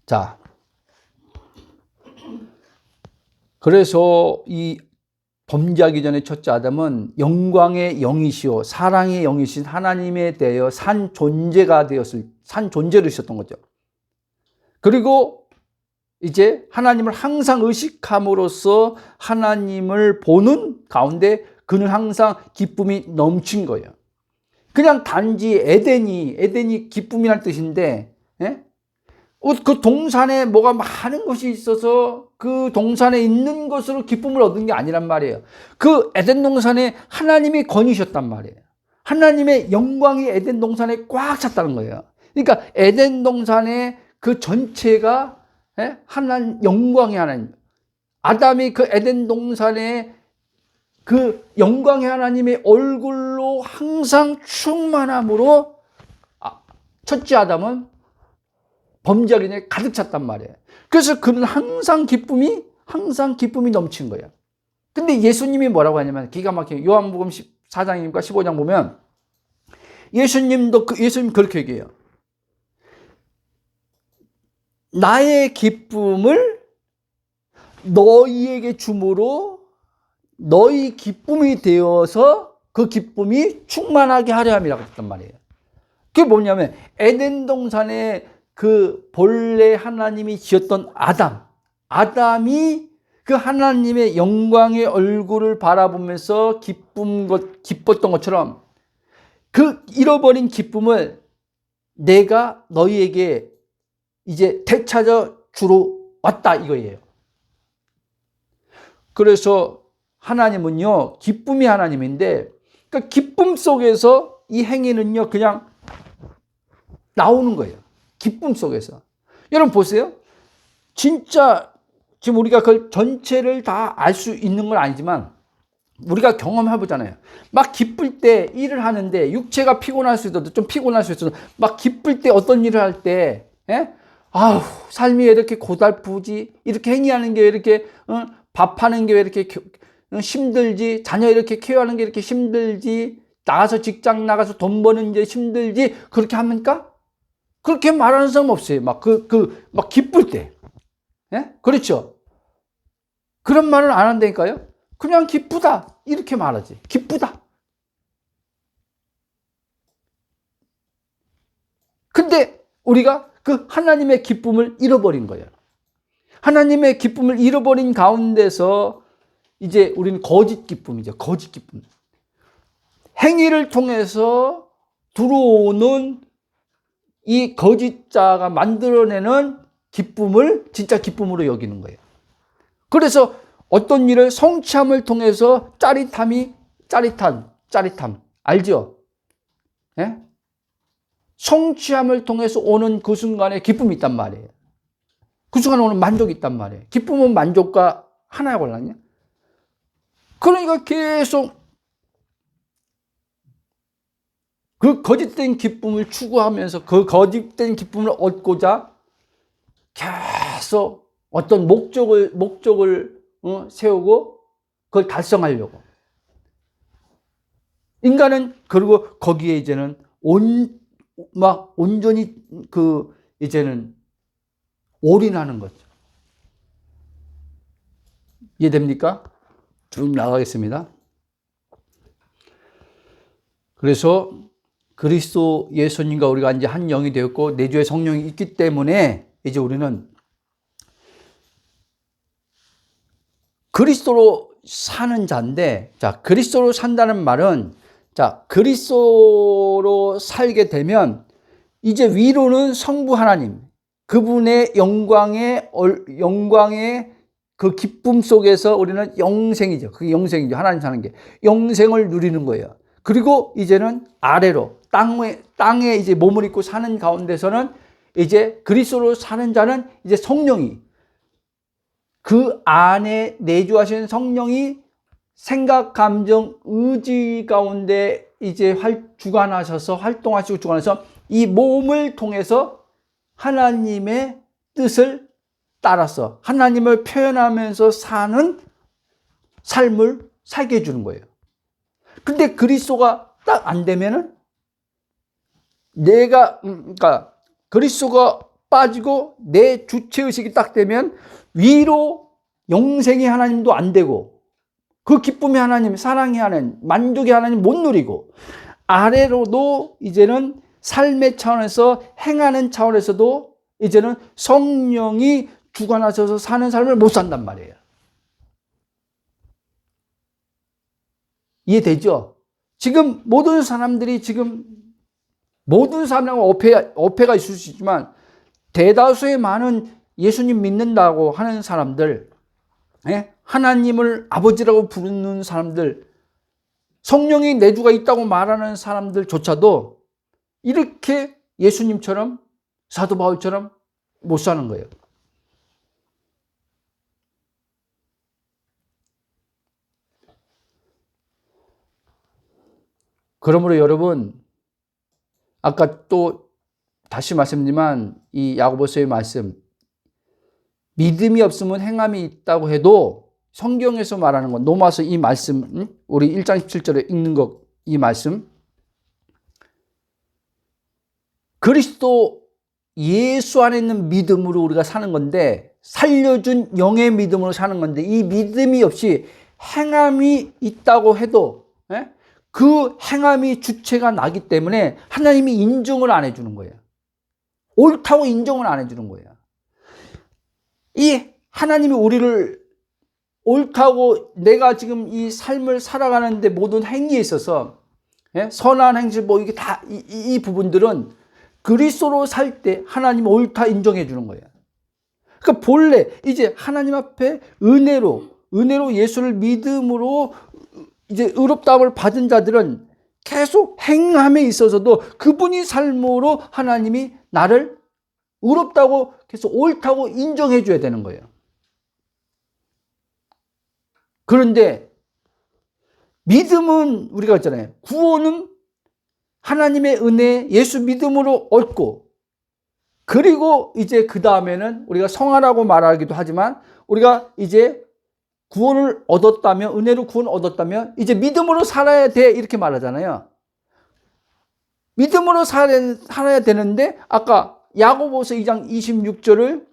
자, 그래서 이 범죄하기 전에 첫째 아담은 영광의 영이시오, 사랑의 영이신 하나님에 대하여 산 존재로 있었던 거죠. 그리고 이제 하나님을 항상 의식함으로써 하나님을 보는 가운데 그는 항상 기쁨이 넘친 거예요. 그냥 단지 에덴이 기쁨이란 뜻인데, 그 동산에 뭐가 많은 것이 있어서 그 동산에 있는 것으로 기쁨을 얻은 게 아니란 말이에요. 그 에덴 동산에 하나님이 거니셨단 말이에요. 하나님의 영광이 에덴 동산에 꽉 찼다는 거예요. 그러니까 에덴 동산의 그 전체가 하나님, 영광의 하나님. 아담이 그 에덴 동산의 그 영광의 하나님의 얼굴로 항상 충만함으로 첫째 아담은 범죄하기 전에 가득 찼단 말이에요. 그래서 그는 항상 기쁨이 넘친 거예요. 근데 예수님이 뭐라고 하냐면 기가 막히게 요한복음 14장인가 15장 보면 예수님 그렇게 얘기해요. 나의 기쁨을 너희에게 주므로 너희 기쁨이 되어서 그 기쁨이 충만하게 하려 함이라고 했단 말이에요. 그게 뭐냐면 에덴 동산에 그 본래 하나님이 지었던 아담이 그 하나님의 영광의 얼굴을 바라보면서 기뻤던 것처럼 그 잃어버린 기쁨을 내가 너희에게 이제 되찾아 주러 왔다 이거예요. 그래서 하나님은요, 기쁨이 하나님인데, 그 기쁨 속에서 이 행위는요, 그냥 나오는 거예요. 기쁨 속에서. 여러분 보세요. 진짜 지금 우리가 그 전체를 다 알 수 있는 건 아니지만 우리가 경험해보잖아요. 막 기쁠 때 일을 하는데 육체가 피곤할 수 있어도 좀 피곤할 수 있어도 막 기쁠 때 어떤 일을 할 때 아우 삶이 왜 이렇게 고달프지? 이렇게 행위하는 게 왜 이렇게 밥하는 게 왜 이렇게 힘들지? 자녀 이렇게 케어하는 게 이렇게 힘들지? 나가서 직장 나가서 돈 버는 게 힘들지? 그렇게 합니까? 그렇게 말하는 사람 없어요. 막 기쁠 때. 그렇죠? 그런 말을 안 한다니까요? 그냥 기쁘다. 이렇게 말하지. 기쁘다. 근데 우리가 그 하나님의 기쁨을 잃어버린 거예요. 하나님의 기쁨을 잃어버린 가운데서 이제 우리는 거짓 기쁨이죠. 거짓 기쁨. 행위를 통해서 들어오는 이 거짓자가 만들어내는 기쁨을 진짜 기쁨으로 여기는 거예요. 그래서 어떤 일을 성취함을 통해서 짜릿함 알죠? 성취함을 통해서 오는 그 순간에 기쁨이 있단 말이에요. 그 순간에 오는 만족이 있단 말이에요. 기쁨은 만족과 하나야 골랐냐? 그러니까 계속 그 거짓된 기쁨을 추구하면서 그 거짓된 기쁨을 얻고자 계속 어떤 목적을 세우고 그걸 달성하려고. 인간은 그리고 거기에 이제는 온전히 이제는 올인하는 거죠. 이해됩니까? 쭉 나가겠습니다. 그래서 그리스도 예수님과 우리가 이제 한 영이 되었고 내주에 성령이 있기 때문에 이제 우리는 그리스도로 사는 자인데, 자, 그리스도로 산다는 말은, 자, 그리스도로 살게 되면 이제 위로는 성부 하나님, 그분의 영광의 그 기쁨 속에서 우리는 영생이죠. 그게 영생이죠. 하나님 사는 게. 영생을 누리는 거예요. 그리고 이제는 아래로, 땅에 이제 몸을 입고 사는 가운데서는 이제 그리스도로 사는 자는 이제 성령이 그 안에 내주하신 성령이 생각, 감정, 의지 가운데 이제 활동하시고 주관하셔서 이 몸을 통해서 하나님의 뜻을 따라서 하나님을 표현하면서 사는 삶을 살게 해주는 거예요. 근데 그리스도가 딱 안 되면은 그러니까 그리스도가 빠지고 내 주체의식이 딱 되면 위로 영생의 하나님도 안 되고 그 기쁨의 하나님, 사랑의 하나님, 만족의 하나님 못 누리고 아래로도 이제는 삶의 차원에서 행하는 차원에서도 이제는 성령이 주관하셔서 사는 삶을 못 산단 말이에요. 이해되죠? 지금 모든 사람하고 어폐가 있을 수 있지만 대다수의 많은 예수님 믿는다고 하는 사람들, 하나님을 아버지라고 부르는 사람들, 성령이 내주가 있다고 말하는 사람들조차도 이렇게 예수님처럼, 사도 바울처럼 못 사는 거예요. 그러므로 여러분, 아까 또 다시 말씀드리지만 이 야고보서의 말씀, 믿음이 없으면 행함이 있다고 해도 성경에서 말하는 건, 로마서 이 말씀, 우리 1장 17절에 읽는 것, 이 말씀, 그리스도 예수 안에 있는 믿음으로 우리가 사는 건데, 살려준 영의 믿음으로 사는 건데, 이 믿음이 없이 행함이 있다고 해도 그 행함이 주체가 나기 때문에 하나님이 인정을 안 해주는 거예요. 옳다고 인정을 안 해주는 거예요. 이 하나님이 우리를 옳다고, 내가 지금 이 삶을 살아가는데 모든 행위에 있어서 선한 행실 뭐 이게 다 이 부분들은 그리스도로 살 때 하나님 옳다 인정해 주는 거예요. 그러니까 본래 이제 하나님 앞에 은혜로 예수를 믿음으로 이제 의롭다함을 받은 자들은 계속 행함에 있어서도 그분이 삶으로 하나님이 나를 의롭다고 계속 옳다고 인정해 줘야 되는 거예요. 그런데 믿음은 우리가 있잖아요. 구원은 하나님의 은혜, 예수 믿음으로 얻고, 그리고 이제 그 다음에는 우리가 성화라고 말하기도 하지만, 우리가 이제 구원을 얻었다면, 은혜로 구원을 얻었다면 이제 믿음으로 살아야 돼, 이렇게 말하잖아요. 믿음으로 살아야 되는데, 아까 야고보서 2장 26절을,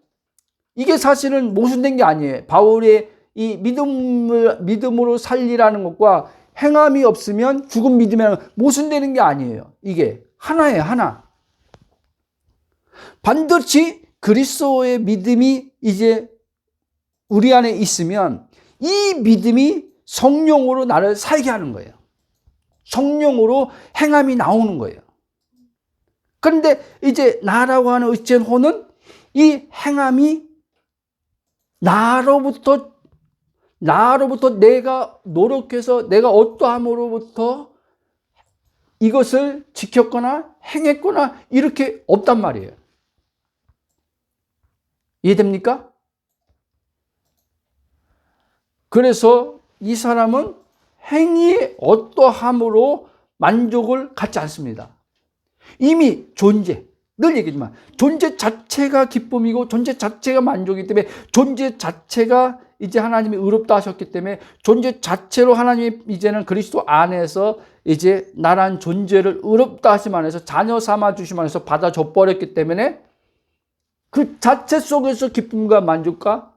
이게 사실은 모순된 게 아니에요. 바울의 이 믿음으로 살리라는 것과 행함이 없으면 죽은 믿음이라는 모순되는 게 아니에요. 이게 하나예요, 하나. 반드시 그리스도의 믿음이 이제 우리 안에 있으면 이 믿음이 성령으로 나를 살게 하는 거예요. 성령으로 행함이 나오는 거예요. 그런데 이제 나라고 하는 의체한 혼은 이 행함이 나로부터 내가 노력해서 내가 어떠함으로부터 이것을 지켰거나 행했거나 이렇게 없단 말이에요. 이해됩니까? 그래서 이 사람은 행위의 어떠함으로 만족을 갖지 않습니다. 이미 존재, 늘 얘기하지만 존재 자체가 기쁨이고 존재 자체가 만족이기 때문에, 존재 자체가 이제 하나님이 의롭다 하셨기 때문에 존재 자체로 하나님이 이제는 그리스도 안에서 이제 나란 존재를 의롭다 하심 안에서 자녀 삼아 주심 안에서 받아줘 버렸기 때문에 그 자체 속에서 기쁨과 만족과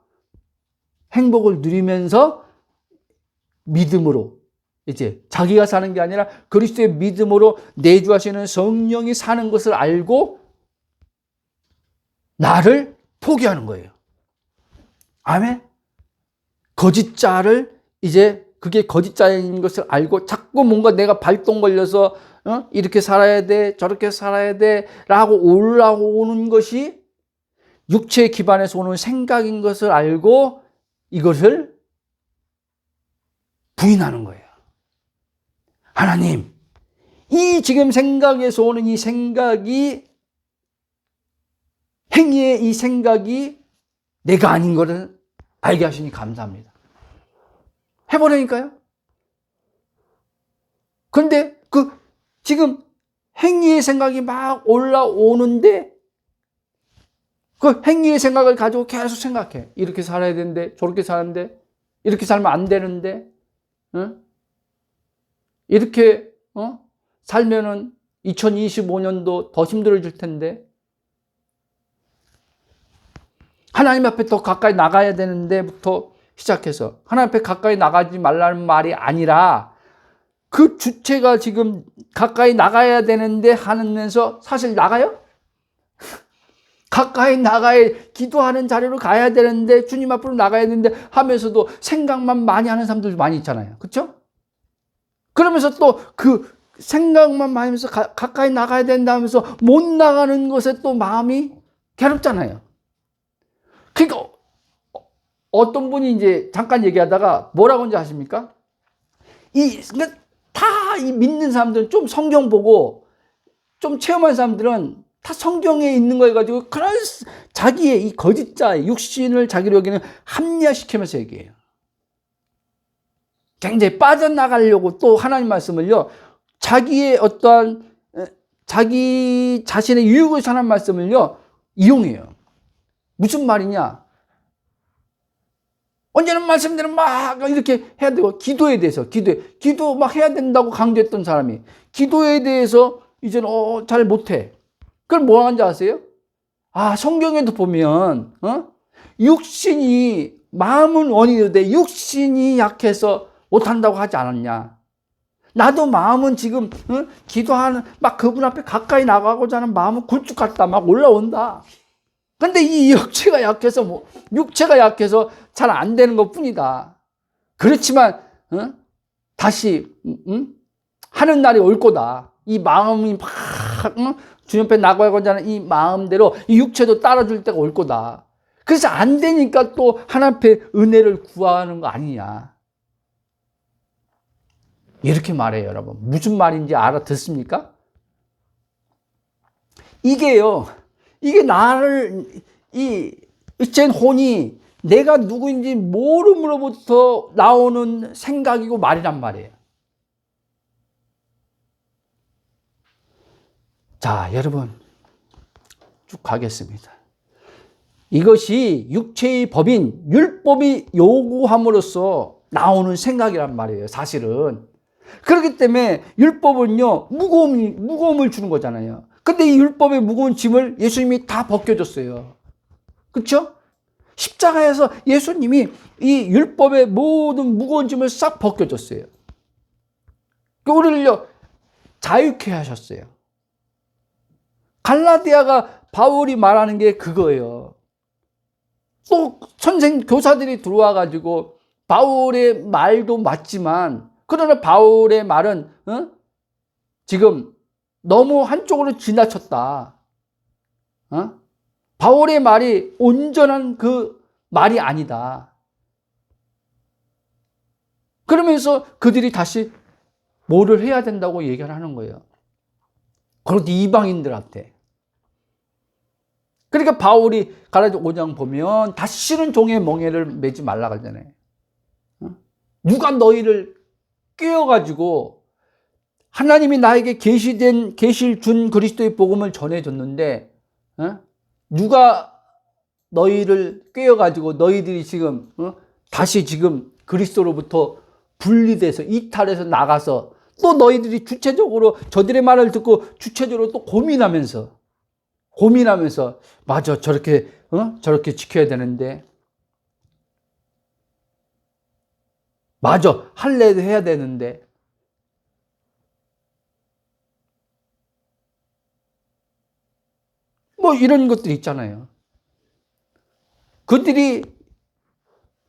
행복을 누리면서 믿음으로, 이제 자기가 사는 게 아니라 그리스도의 믿음으로 내주하시는 성령이 사는 것을 알고 나를 포기하는 거예요. 아멘. 거짓자를 이제 그게 거짓자인 것을 알고 자꾸 뭔가 내가 발동 걸려서 이렇게 살아야 돼, 저렇게 살아야 돼 라고 올라오는 것이 육체의 기반에서 오는 생각인 것을 알고 이것을 부인하는 거예요. 하나님, 이 지금 생각에서 오는 이 생각이, 행위의 이 생각이 내가 아닌 것을 알게 하시니 감사합니다. 해보라니까요. 그런데 그 지금 행위의 생각이 막 올라오는데 그 행위의 생각을 가지고 계속 생각해. 이렇게 살아야 되는데, 저렇게 사는데, 이렇게 살면 안 되는데, 이렇게 살면은 2025년도 더 힘들어질 텐데, 하나님 앞에 더 가까이 나가야 되는데부터 시작해서 하나님 앞에 가까이 나가지 말라는 말이 아니라 그 주체가 지금 가까이 나가야 되는데 하면서 사실 나가요? 가까이 나가야, 기도하는 자리로 가야 되는데, 주님 앞으로 나가야 되는데 하면서도 생각만 많이 하는 사람들 많이 있잖아요. 그렇죠? 그러면서 또 그 생각만 많이 하면서 가까이 나가야 된다 하면서 못 나가는 것에 또 마음이 괴롭잖아요. 그러니까 어떤 분이 이제 잠깐 얘기하다가 뭐라고 하는지 아십니까? 다 이 믿는 사람들은 좀 성경 보고 좀 체험한 사람들은 다 성경에 있는 거 가지고 그런 자기의 이 거짓자의 육신을 자기로 여기는 합리화시키면서 얘기해요. 굉장히 빠져나가려고 또 하나님 말씀을요, 자기의 어떠한 자기 자신의 유익을 사는 말씀을요 이용해요. 무슨 말이냐? 언제는 말씀대로 막 이렇게 해야 되고, 기도에 대해서 기도 막 해야 된다고 강조했던 사람이 기도에 대해서 이제는 잘 못해. 그럼 뭐 하는지 아세요? 성경에도 보면 육신이, 마음은 원이되되 육신이 약해서 못한다고 하지 않았냐. 나도 마음은 지금 기도하는 막 그분 앞에 가까이 나가고자 하는 마음은 굴뚝 같다 막 올라온다. 근데 이 육체가 약해서 잘 안 되는 것 뿐이다. 그렇지만 다시 하는 날이 올 거다. 이 마음이 막 주님 앞에 나가고자 하는 이 마음대로 이 육체도 따라줄 때가 올 거다. 그래서 안 되니까 또 하나님 앞에 은혜를 구하는 거 아니냐. 이렇게 말해요, 여러분. 무슨 말인지 알아듣습니까? 이게 나를, 이 육체인 혼이 내가 누구인지 모름으로부터 나오는 생각이고 말이란 말이에요. 자, 여러분, 쭉 가겠습니다. 이것이 육체의 법인 율법이 요구함으로써 나오는 생각이란 말이에요, 사실은. 그렇기 때문에 율법은요, 무거움을 주는 거잖아요. 근데 이 율법의 무거운 짐을 예수님이 다 벗겨줬어요. 그렇죠? 십자가에서 예수님이 이 율법의 모든 무거운 짐을 싹 벗겨줬어요. 우리를요, 자유케 하셨어요. 갈라디아가 바울이 말하는 게 그거예요. 또 교사들이 들어와가지고 바울의 말도 맞지만, 그러나 바울의 말은 지금 너무 한쪽으로 지나쳤다. 바울의 말이 온전한 그 말이 아니다. 그러면서 그들이 다시 뭐를 해야 된다고 얘기를 하는 거예요. 그것도 이방인들한테. 그러니까 바울이 갈라디아 5장 보면 다시는 종의 멍에를 매지 말라 그러잖아요. 누가 너희를 깨워가지고 하나님이 나에게 계시를 준 그리스도의 복음을 전해줬는데 누가 너희를 깨워가지고 너희들이 지금 다시 지금 그리스도로부터 분리돼서 이탈해서 나가서 또 너희들이 주체적으로 저들의 말을 듣고 주체적으로 또 고민하면서 맞아, 저렇게 지켜야 되는데, 맞아, 할례도 해야 되는데, 뭐 이런 것들이 있잖아요. 그들이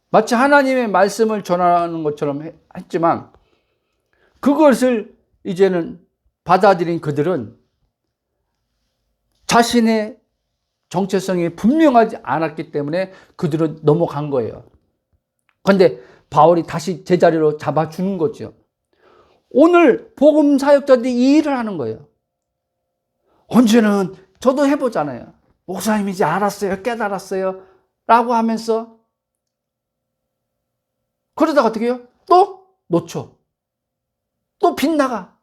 마치 하나님의 말씀을 전하는 것처럼 했지만 그것을 이제는 받아들인 그들은 자신의 정체성이 분명하지 않았기 때문에 그들은 넘어간 거예요. 그런데 바울이 다시 제자리로 잡아주는 거죠. 오늘 복음 사역자들이 이 일을 하는 거예요. 언제는 저도 해보잖아요. 목사님 이제 알았어요, 깨달았어요 라고 하면서 그러다가 어떻게 해요? 또 놓쳐. 또 빗나가.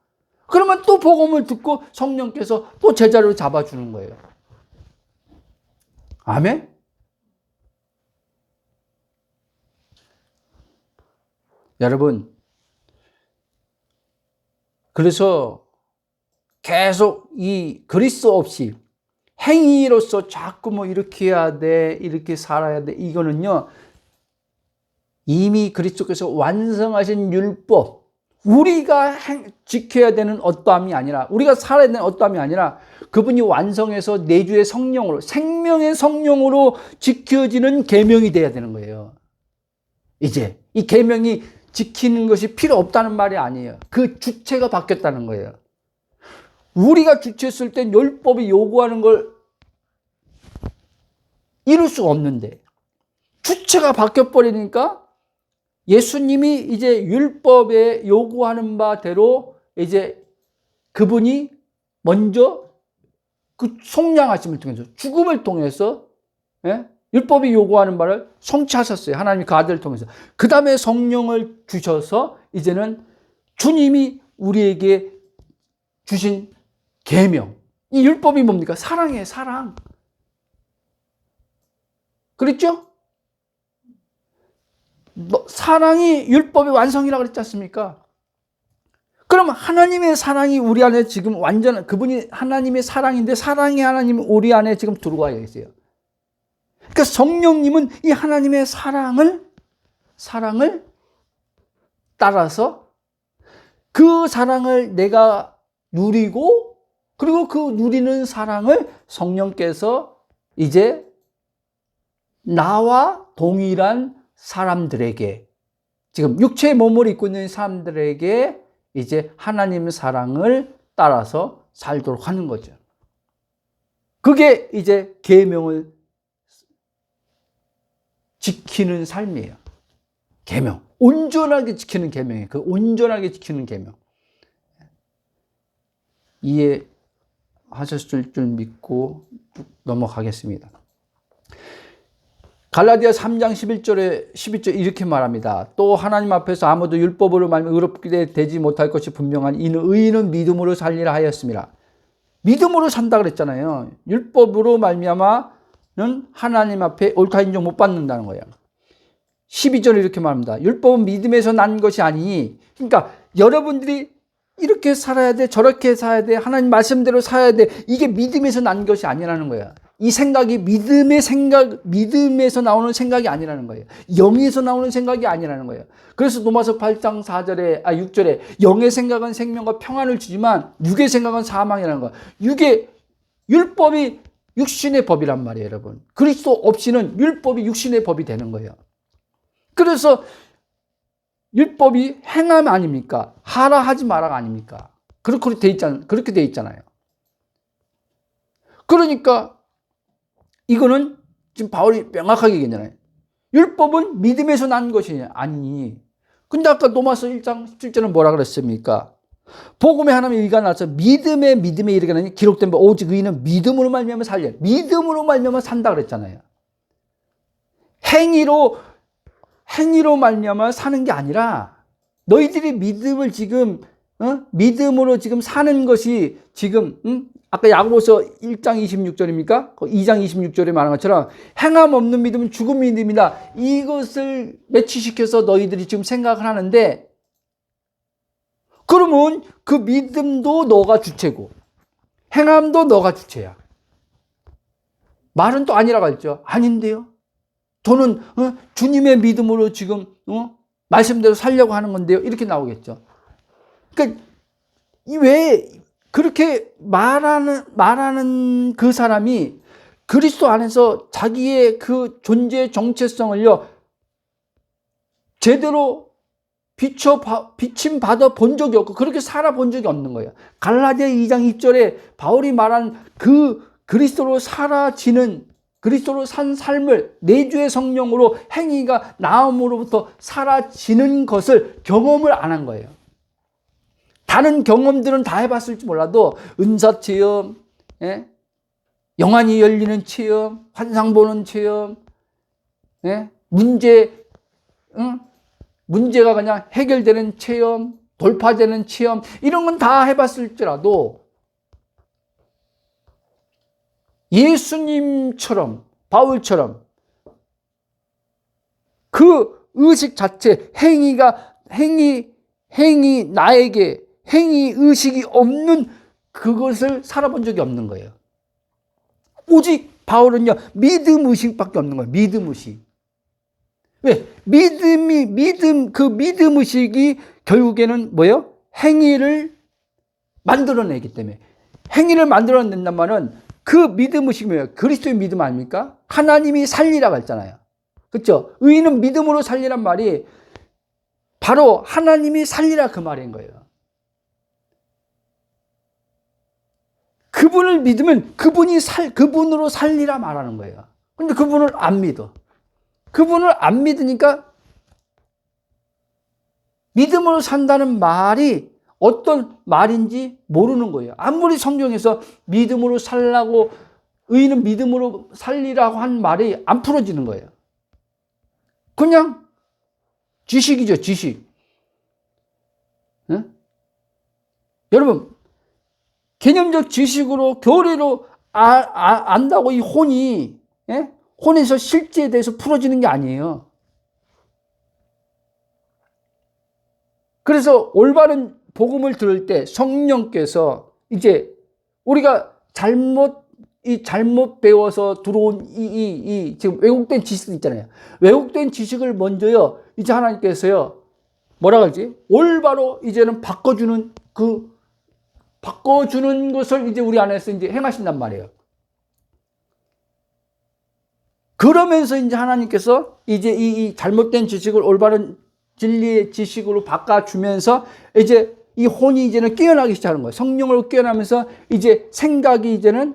그러면 또 복음을 듣고 성령께서 또 제자리로 잡아주는 거예요. 아멘? 여러분, 그래서 계속 이 그리스도 없이 행위로서 자꾸 뭐 이렇게 해야 돼, 이렇게 살아야 돼, 이거는요, 이미 그리스도께서 완성하신 율법, 우리가 지켜야 되는 어떠함이 아니라, 우리가 살아야 되는 어떠함이 아니라 그분이 완성해서 내주의 성령으로, 생명의 성령으로 지켜지는 계명이 돼야 되는 거예요. 이제 이 계명이 지키는 것이 필요 없다는 말이 아니에요. 그 주체가 바뀌었다는 거예요. 우리가 주체했을 땐 율법이 요구하는 걸 이룰 수가 없는데 주체가 바뀌어버리니까 예수님이 이제 율법에 요구하는 바대로 이제 그분이 먼저 그 속량하심을 통해서, 죽음을 통해서, 예? 율법이 요구하는 바를 성취하셨어요. 하나님이 그 아들을 통해서. 그 다음에 성령을 주셔서 이제는 주님이 우리에게 주신 계명. 이 율법이 뭡니까? 사랑이에요, 사랑. 그랬죠? 사랑이 율법의 완성이라고 그랬지 않습니까? 그럼 하나님의 사랑이 우리 안에 지금 완전, 그분이 하나님의 사랑인데 사랑의 하나님이 우리 안에 지금 들어와 있어요. 그러니까 성령님은 이 하나님의 사랑을 따라서 그 사랑을 내가 누리고, 그리고 그 누리는 사랑을 성령께서 이제 나와 동일한 사람들에게, 지금 육체의 몸을 입고 있는 사람들에게 이제 하나님의 사랑을 따라서 살도록 하는 거죠. 그게 이제 계명을 지키는 삶이에요. 계명. 온전하게 지키는 계명이에요. 그 온전하게 지키는 계명. 이해하셨을 줄 믿고 넘어가겠습니다. 갈라디아 3장 12절 이렇게 말합니다. 또 하나님 앞에서 아무도 율법으로 말미암아 의롭게 되지 못할 것이 분명한 이는 의인은 믿음으로 살리라 하였습니다. 믿음으로 산다 그랬잖아요. 율법으로 말미암아는 하나님 앞에 옳다 인정 못 받는다는 거예요. 12절에 이렇게 말합니다. 율법은 믿음에서 난 것이 아니니, 그러니까 여러분들이 이렇게 살아야 돼, 저렇게 살아야 돼, 하나님 말씀대로 살아야 돼, 이게 믿음에서 난 것이 아니라는 거예요. 이 생각이 믿음에서 나오는 생각이 아니라는 거예요. 영에서 나오는 생각이 아니라는 거예요. 그래서 로마서 8장 6절에 영의 생각은 생명과 평안을 주지만 육의 생각은 사망이라는 거예요. 율법이 육신의 법이란 말이에요, 여러분. 그리스도 없이는 율법이 육신의 법이 되는 거예요. 그래서 율법이 행함 아닙니까? 하라 하지 마라가 아닙니까? 그렇게 돼 있잖아요. 그러니까 이거는 지금 바울이 명확하게 얘기했잖아요. 율법은 믿음에서 난 것이 아니니. 근데 아까 로마서 1장 17절은 뭐라 그랬습니까? 복음의 하나님의 의가 나서 믿음에 이르게 기록된 바 오직 의인은 믿음으로 말미암아 살려. 믿음으로 말미암아 산다 그랬잖아요. 행위로 말미암아 사는 게 아니라 너희들이 믿음을 지금 믿음으로 지금 사는 것이 지금 아까 야고보서 1장 26절입니까? 2장 26절에 말한 것처럼 행함 없는 믿음은 죽은 믿음이다. 이것을 매치시켜서 너희들이 지금 생각을 하는데, 그러면 그 믿음도 너가 주체고 행함도 너가 주체야. 말은 또 아니라고 했죠. 아닌데요. 저는 주님의 믿음으로 지금 말씀대로 살려고 하는 건데요. 이렇게 나오겠죠. 그러니까 왜 그렇게 말하는 그 사람이 그리스도 안에서 자기의 그 존재의 정체성을요 제대로 비침 받아 본 적이 없고 그렇게 살아본 적이 없는 거예요. 갈라디아 2장 2절에 바울이 말한 그 그리스도로 사라지는, 그리스도로 산 삶을 내주의 성령으로 행위가 나음으로부터 사라지는 것을 경험을 안 한 거예요. 다른 경험들은 다 해봤을지 몰라도 은사 체험, 영안이 열리는 체험, 환상 보는 체험, 문제가 그냥 해결되는 체험, 돌파되는 체험, 이런 건 다 해봤을지라도 예수님처럼, 바울처럼 그 의식 자체, 나에게 행위 의식이 없는 그것을 살아본 적이 없는 거예요. 오직 바울은요, 믿음 의식밖에 없는 거예요. 믿음 의식. 왜? 그 믿음 의식이 결국에는 뭐예요? 행위를 만들어내기 때문에. 행위를 만들어낸단 말은 그 믿음 의식이 뭐예요? 그리스도의 믿음 아닙니까? 하나님이 살리라고 했잖아요. 그렇죠? 의인은 믿음으로 살리란 말이 바로 하나님이 살리라 그 말인 거예요. 그분을 믿으면 그분으로 살리라 말하는 거예요. 근데 그분을 안 믿어. 그분을 안 믿으니까 믿음으로 산다는 말이 어떤 말인지 모르는 거예요. 아무리 성경에서 믿음으로 살라고, 의인은 믿음으로 살리라고 한 말이 안 풀어지는 거예요. 그냥 지식이죠, 지식. 응? 여러분, 개념적 지식으로, 교리로 안다고 이 혼이, 예? 혼에서 실제에 대해서 풀어지는 게 아니에요. 그래서 올바른 복음을 들을 때 성령께서 이제 우리가 잘못 배워서 들어온 지금 왜곡된 지식 있잖아요. 왜곡된 지식을 먼저요, 이제 하나님께서요, 뭐라 그러지? 올바로 이제는 바꿔주는 것을 이제 우리 안에서 이제 행하신단 말이에요. 그러면서 이제 하나님께서 이제 이 잘못된 지식을 올바른 진리의 지식으로 바꿔주면서 이제 이 혼이 이제는 깨어나기 시작하는 거예요. 성령으로 깨어나면서 이제 생각이 이제는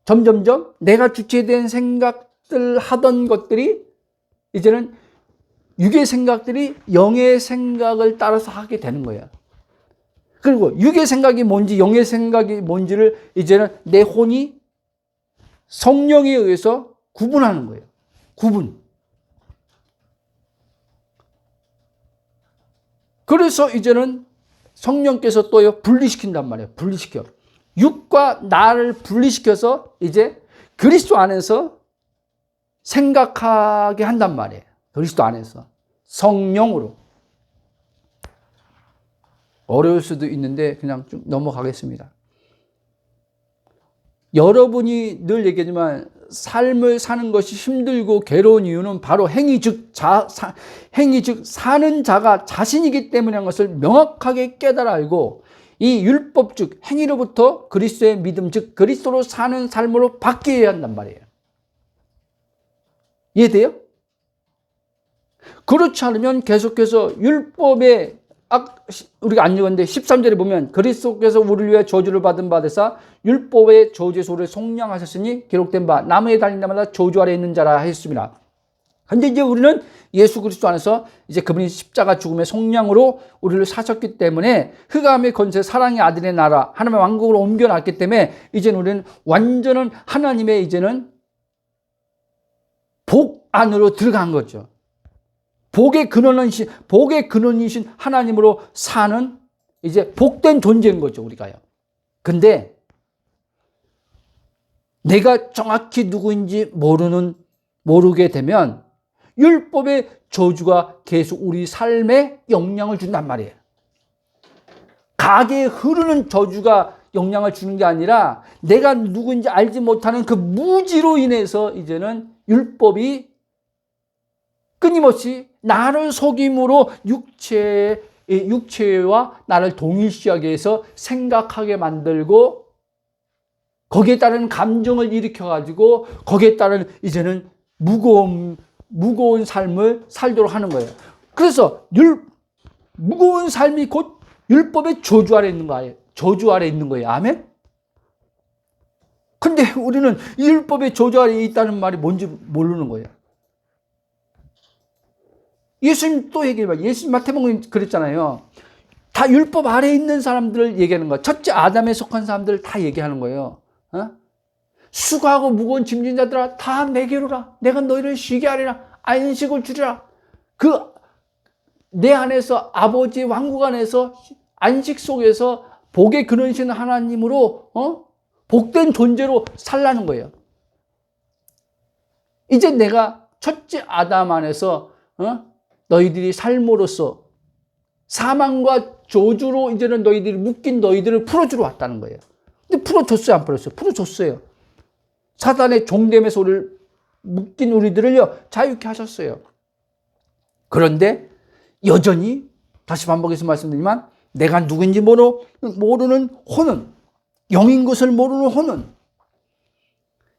점점점 내가 주체된 생각들 하던 것들이 이제는 육의 생각들이 영의 생각을 따라서 하게 되는 거예요. 그리고 육의 생각이 뭔지 영의 생각이 뭔지를 이제는 내 혼이 성령에 의해서 구분하는 거예요. 구분. 그래서 이제는 성령께서 또요, 분리시킨단 말이에요. 분리시켜. 육과 나를 분리시켜서 이제 그리스도 안에서 생각하게 한단 말이에요. 그리스도 안에서. 성령으로. 어려울 수도 있는데 그냥 좀 넘어가겠습니다. 여러분이 늘 얘기하지만 삶을 사는 것이 힘들고 괴로운 이유는 바로 행위 즉 사는 자가 자신이기 때문이라는 것을 명확하게 깨달아 알고 이 율법 즉 행위로부터 그리스도의 믿음 즉 그리스도로 사는 삶으로 바뀌어야 한단 말이에요. 이해돼요? 그렇지 않으면 계속해서 율법의 우리가 안 읽었는데 13절에 보면 그리스도께서 우리를 위해 저주를 받은 바 되사 율법의 저주의 소를 속량하셨으니 기록된 바 나무에 달린 자마다 저주 아래 있는 자라 하였습니다. 근데 이제 우리는 예수 그리스도 안에서 이제 그분이 십자가 죽음의 속량으로 우리를 사셨기 때문에 흑암의 권세 사랑의 아들의 나라 하나님의 왕국으로 옮겨놨기 때문에 이제는 우리는 완전한 하나님의 이제는 복 안으로 들어간 거죠. 복의 근원이신 하나님으로 사는 이제 복된 존재인 거죠, 우리가요. 근데 내가 정확히 누구인지 모르게 되면 율법의 저주가 계속 우리 삶에 영향을 준단 말이에요. 가게에 흐르는 저주가 영향을 주는 게 아니라 내가 누구인지 알지 못하는 그 무지로 인해서 이제는 율법이 끊임없이 나를 속임으로 육체와 나를 동일시하게 해서 생각하게 만들고 거기에 따른 감정을 일으켜가지고 거기에 따른 이제는 무거운 삶을 살도록 하는 거예요. 그래서 무거운 삶이 곧 율법의 저주 아래 있는 거예요. 저주 아래 있는 거예요. 아멘? 근데 우리는 이 율법의 저주 아래 있다는 말이 뭔지 모르는 거예요. 예수님 또 얘기해봐요. 예수님 마태복음 그랬잖아요. 다 율법 아래에 있는 사람들을 얘기하는 거예요. 첫째 아담에 속한 사람들을 다 얘기하는 거예요. 수고하고 무거운 짐진 자들아 다 내게로 오라. 내가 너희를 쉬게 하리라. 안식을 주리라. 내 안에서 아버지 왕국 안에서 안식 속에서 복의 근원이신 하나님으로 복된 존재로 살라는 거예요. 이제 내가 첫째 아담 안에서 너희들이 삶으로써 사망과 저주로 이제는 너희들이 묶인 너희들을 풀어주러 왔다는 거예요. 근데 풀어줬어요, 안 풀었어요? 풀어줬어요. 사단의 종됨의 소리를 묶인 우리들을요 자유케 하셨어요. 그런데 여전히 다시 반복해서 말씀드리지만 내가 누구인지 모르는 혼은, 영인 것을 모르는 혼은,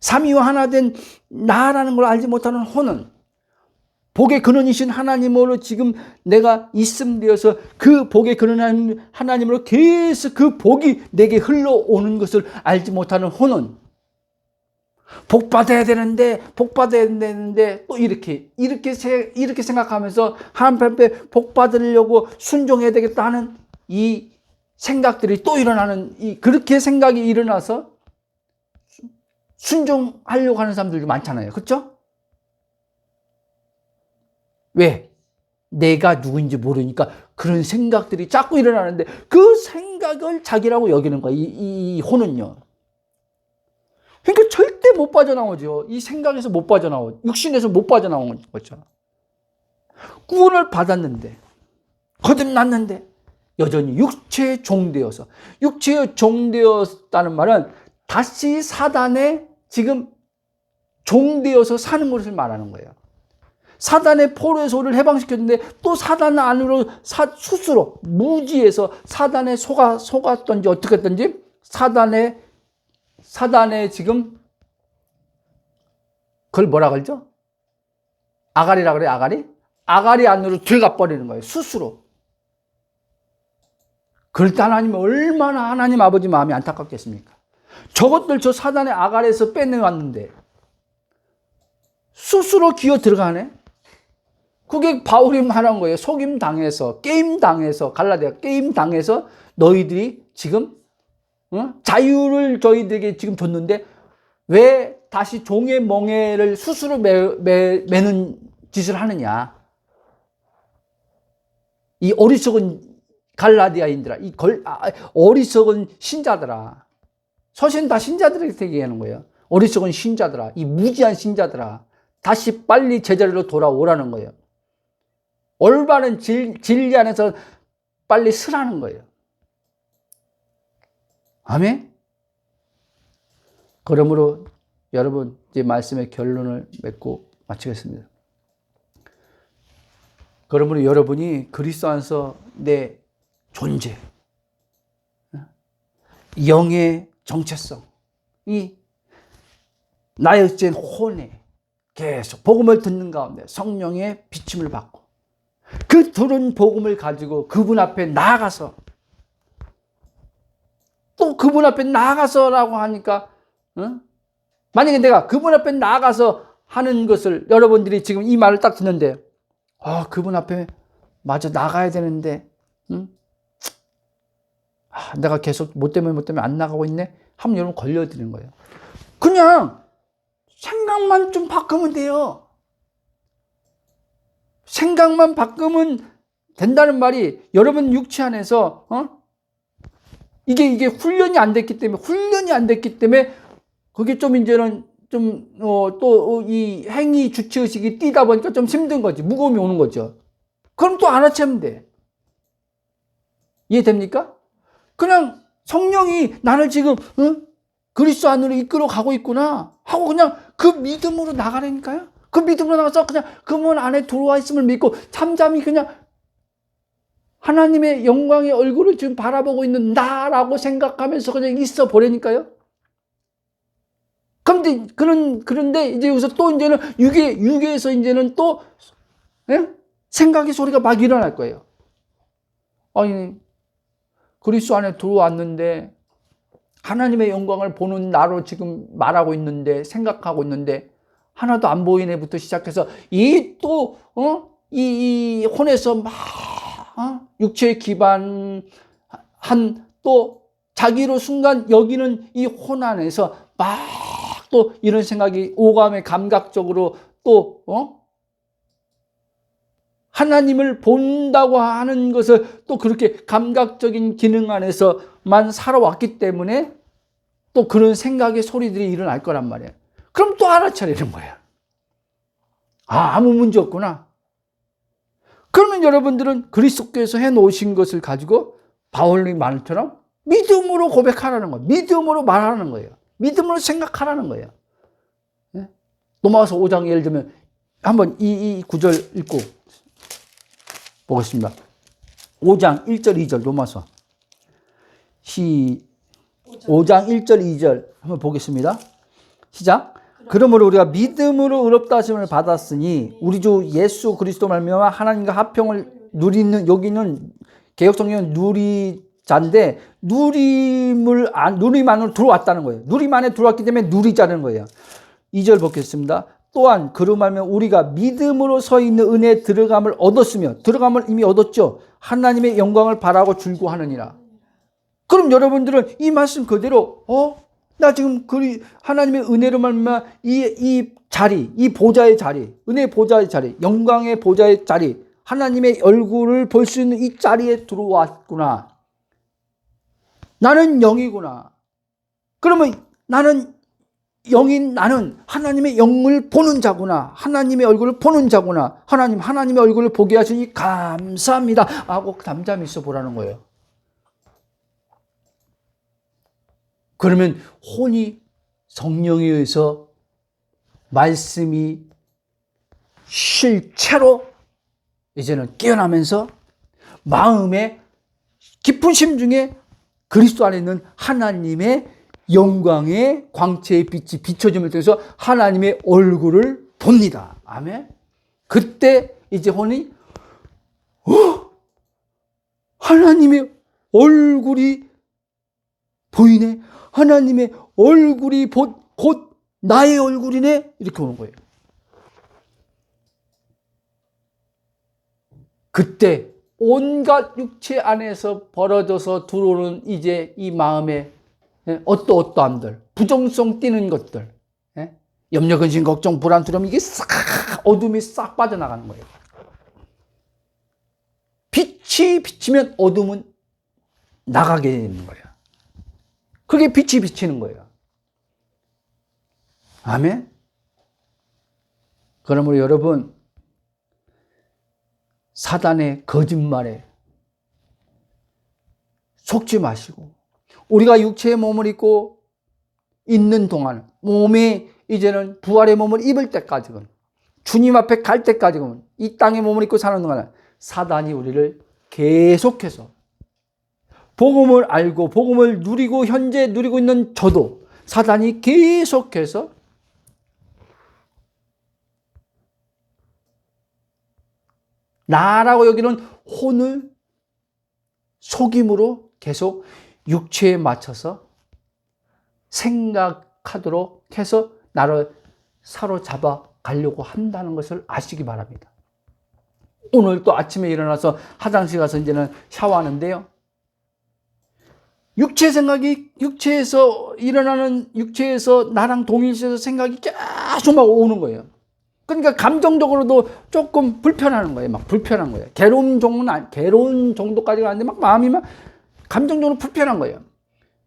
삼위와 하나 된 나라는 걸 알지 못하는 혼은 복의 근원이신 하나님으로 지금 내가 있음 되어서 그 복의 근원 하나님으로 계속 그 복이 내게 흘러오는 것을 알지 못하는 혼은 복 받아야 되는데 또 이렇게 생각하면서 하나님 앞에 복 받으려고 순종해야 되겠다 하는 이 생각들이 또 일어나는, 그렇게 생각이 일어나서 순종하려고 하는 사람들도 많잖아요. 그렇죠? 왜? 내가 누구인지 모르니까 그런 생각들이 자꾸 일어나는데 그 생각을 자기라고 여기는 거야. 이 혼은요. 그러니까 절대 못 빠져나오죠. 이 생각에서 못 빠져나오죠. 육신에서 못 빠져나오는 거죠. 구원을 받았는데, 거듭났는데 여전히 육체의 종되어서, 육체의 종되었다는 말은 다시 사단의 지금 종되어서 사는 것을 말하는 거예요. 사단의 포로에서 우리를 해방시켰는데 또 사단 안으로 스스로 무지해서 사단에 속았던지 어떻게 했던지 사단의 지금 그걸 뭐라 그러죠? 아가리라 그래. 아가리 안으로 들어가 버리는 거예요. 스스로. 그럴 때 하나님은 얼마나 하나님 아버지 마음이 안타깝겠습니까? 저것들 저 사단의 아가리에서 빼내왔는데 스스로 기어 들어가네. 그게 바울이 말한 거예요. 속임 당해서, 게임 당해서, 갈라디아 게임 당해서 너희들이 지금 자유를 저희들에게 지금 줬는데 왜 다시 종의 멍에를 스스로 매는 짓을 하느냐. 이 어리석은 갈라디아인들아, 어리석은 신자들아. 서신 다 신자들에게 얘기하는 거예요. 어리석은 신자들아, 이 무지한 신자들아, 다시 빨리 제자리로 돌아오라는 거예요. 올바른 진리 안에서 빨리 서라는 거예요. 아멘? 그러므로 여러분, 이제 말씀의 결론을 맺고 마치겠습니다. 그러므로 여러분이 그리스도 안에서 내 존재, 영의 정체성이 나의 어쨌든 혼에 계속 복음을 듣는 가운데 성령의 비침을 받고 그 들은 복음을 가지고 그분 앞에 나아가서 또 그분 앞에 나아가서라고 하니까 만약에 내가 그분 앞에 나아가서 하는 것을 여러분들이 지금 이 말을 딱 듣는데 그분 앞에 마저 나가야 되는데 내가 계속 뭐 때문에 안 나가고 있네 하면 여러분 걸려드리는 거예요. 그냥 생각만 좀 바꾸면 돼요. 생각만 바꾸면 된다는 말이 여러분 육체 안에서 이게 훈련이 안 됐기 때문에 그게 좀 이제는 또 이 행위 주체의식이 뛰다 보니까 좀 힘든 거지. 무거움이 오는 거죠. 그럼 또 알아채면 돼. 이해됩니까? 그냥 성령이 나를 지금 그리스도 안으로 이끌어 가고 있구나 하고 그냥 그 믿음으로 나가라니까요. 그 믿음으로 나가서 그냥 그분 안에 들어와 있음을 믿고 잠잠히 그냥 하나님의 영광의 얼굴을 지금 바라보고 있는 나라고 생각하면서 그냥 있어 보라니까요. 그런데 이제 여기서 또 이제는 유괴에서 이제는 또 생각의 소리가 막 일어날 거예요. 아니, 그리스도 안에 들어왔는데 하나님의 영광을 보는 나로 지금 말하고 있는데 생각하고 있는데 하나도 안 보이네부터 시작해서 이 혼에서 막 육체에 기반한 또 자기로 순간 여기는 이 혼 안에서 막 또 이런 생각이 오감에 감각적으로 또 하나님을 본다고 하는 것을 또 그렇게 감각적인 기능 안에서만 살아왔기 때문에 또 그런 생각의 소리들이 일어날 거란 말이에요. 그럼 또 알아차리는 거야. 아무 문제 없구나. 그러면 여러분들은 그리스도께서 해놓으신 것을 가지고 바울의 말처럼 믿음으로 고백하라는 거예요. 믿음으로 말하는 거예요. 믿음으로 생각하라는 거예요. 로마서 5장 예를 들면 한번 이 구절 읽고 보겠습니다. 5장 1절 2절 로마서 5장 1절 2절 한번 보겠습니다. 시작. 그러므로 우리가 믿음으로 의롭다 하심을 받았으니 우리 주 예수 그리스도 말미암아 하나님과 화평을 누리는, 여기는 개역성경은 누리자인데 누림 안으로 들어왔다는 거예요. 누림 안에 들어왔기 때문에 누리자는 거예요. 2절 보겠습니다. 또한 그러면 우리가 믿음으로 서 있는 은혜에 들어감을 얻었으며, 들어감을 이미 얻었죠. 하나님의 영광을 바라고 줄고하느니라. 그럼 여러분들은 이 말씀 그대로 나 지금 하나님의 은혜로 말미암아 이 자리, 이 보좌의 자리, 은혜의 보좌의 자리, 영광의 보좌의 자리, 하나님의 얼굴을 볼 수 있는 이 자리에 들어왔구나. 나는 영이구나. 그러면 나는 하나님의 영을 보는 자구나. 하나님의 얼굴을 보는 자구나. 하나님의 얼굴을 보게 하시니 감사합니다 하고 잠잠히 있어 보라는 거예요. 그러면 혼이 성령에 의해서 말씀이 실체로 이제는 깨어나면서 마음의 깊은 심중에 그리스도 안에 있는 하나님의 영광의 광채의 빛이 비춰짐을 통해서 하나님의 얼굴을 봅니다. 아멘. 그때 이제 혼이 하나님의 얼굴이 보이네. 하나님의 얼굴이 곧 나의 얼굴이네. 이렇게 오는 거예요. 그때 온갖 육체 안에서 벌어져서 들어오는 이제 이 마음에 어떠함들, 부정성 띠는 것들, 염려, 근심, 걱정, 불안, 두려움, 이게 싹 어둠이 싹 빠져나가는 거예요. 빛이 비치면 어둠은 나가게 되는 거예요. 그게 빛이 비치는 거예요. 아멘. 그러므로 여러분, 사단의 거짓말에 속지 마시고, 우리가 육체의 몸을 입고 있는 동안, 몸이 이제는 부활의 몸을 입을 때까지는, 주님 앞에 갈 때까지는, 이 땅의 몸을 입고 사는 동안 사단이 우리를 계속해서 복음을 알고 복음을 누리고 현재 누리고 있는 저도 사단이 계속해서 나라고 여기는 혼을 속임으로 계속 육체에 맞춰서 생각하도록 해서 나를 사로잡아 가려고 한다는 것을 아시기 바랍니다. 오늘 또 아침에 일어나서 화장실 가서 이제는 샤워하는데요. 육체 생각이, 육체에서 나랑 동일시해서 생각이 계속 막 오는 거예요. 그러니까 감정적으로도 조금 불편한 거예요. 막 불편한 거예요. 괴로운 정도까지가 아닌데 막 마음이 막 감정적으로 불편한 거예요.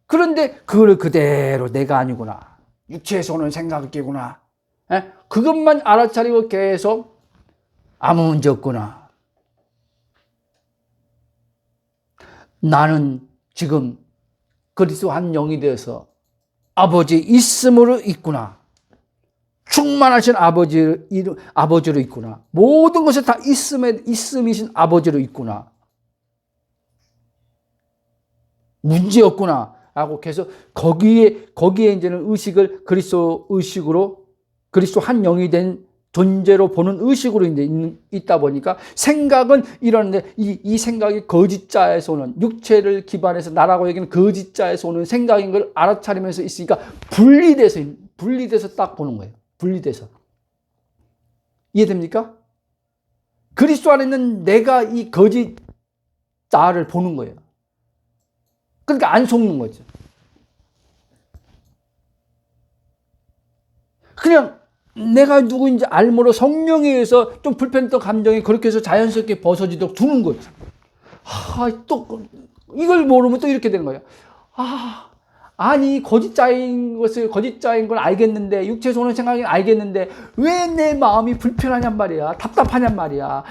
그런데 그걸 그대로 내가 아니구나. 육체에서 오는 생각이구나. 그것만 알아차리고 계속 아무 문제 없구나. 나는 지금 그리스도 한 영이 되어서 아버지 있음으로 있구나. 충만하신 아버지로 있구나. 모든 것에 다 있음이신 아버지로 있구나. 문제 없구나. 하고 계속 거기에 이제는 의식을 그리스도 의식으로, 그리스도 한 영이 된 존재로 보는 의식으로 이제 있다 보니까 생각은 이러는데 이 생각이 거짓자에서 오는, 육체를 기반해서 나라고 여기는 거짓자에서 오는 생각인 걸 알아차리면서 있으니까 분리돼서 딱 보는 거예요. 분리돼서. 이해됩니까? 그리스도 안에 있는 내가 이 거짓자를 보는 거예요. 그러니까 안 속는 거죠. 그냥 내가 누구인지 알므로 성령에 의해서 좀 불편했던 감정이 그렇게 해서 자연스럽게 벗어지도록 두는 거죠. 또 이걸 모르면 또 이렇게 되는 거예요. 아니 거짓자인 걸 알겠는데, 육체에서 오는 생각은 알겠는데 왜 내 마음이 불편하냔 말이야. 답답하냔 말이야.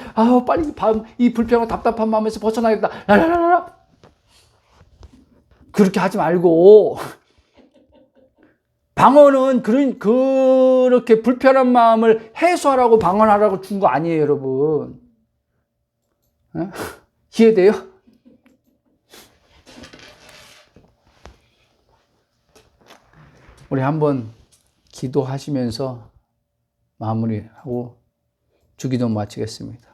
빨리 이 불편하고 답답한 마음에서 벗어나겠다. 라라라라. 그렇게 하지 말고, 방언은 그렇게 불편한 마음을 해소하라고 방언하라고 준 거 아니에요, 여러분. 이해돼요? 우리 한번 기도하시면서 마무리하고 주기도 마치겠습니다.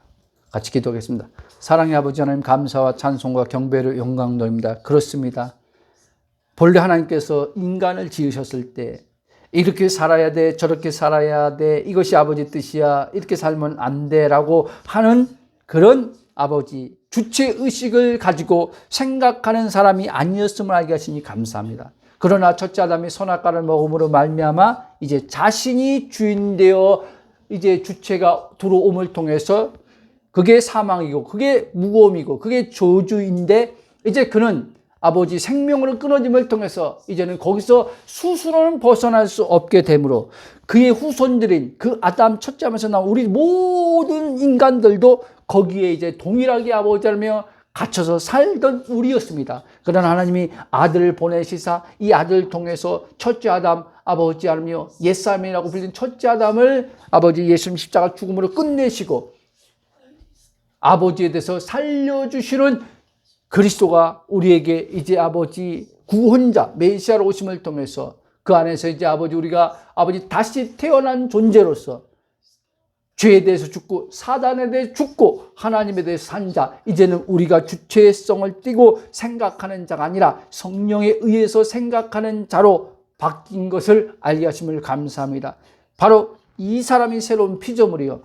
같이 기도하겠습니다. 사랑의 아버지 하나님, 감사와 찬송과 경배를 영광 돌립니다. 그렇습니다. 본래 하나님께서 인간을 지으셨을 때 이렇게 살아야 돼, 저렇게 살아야 돼, 이것이 아버지 뜻이야, 이렇게 살면 안 돼라고 하는 그런 아버지 주체의식을 가지고 생각하는 사람이 아니었음을 알게 하시니 감사합니다. 그러나 첫째 아담이 선악과를 먹음으로 말미암아 이제 자신이 주인되어 이제 주체가 들어옴을 통해서 그게 사망이고 그게 무거움이고 그게 저주인데 이제 그는 아버지 생명으로 끊어짐을 통해서 이제는 거기서 스스로는 벗어날 수 없게 되므로 그의 후손들인 그 아담 첫째 하면서 나온 우리 모든 인간들도 거기에 이제 동일하게 아버지 하며 갇혀서 살던 우리였습니다. 그러나 하나님이 아들을 보내시사 이 아들을 통해서 첫째 아담 아버지 하며 옛사람이라고 불린 첫째 아담을 아버지 예수님 십자가 죽음으로 끝내시고 아버지에 대해서 살려주시는 그리스도가 우리에게 이제 아버지 구원자 메시아로 오심을 통해서 그 안에서 이제 아버지 우리가 아버지 다시 태어난 존재로서 죄에 대해서 죽고 사단에 대해 죽고 하나님에 대해서 산 자, 이제는 우리가 주체성을 띠고 생각하는 자가 아니라 성령에 의해서 생각하는 자로 바뀐 것을 알게 하심을 감사합니다. 바로 이 사람이 새로운 피조물이요,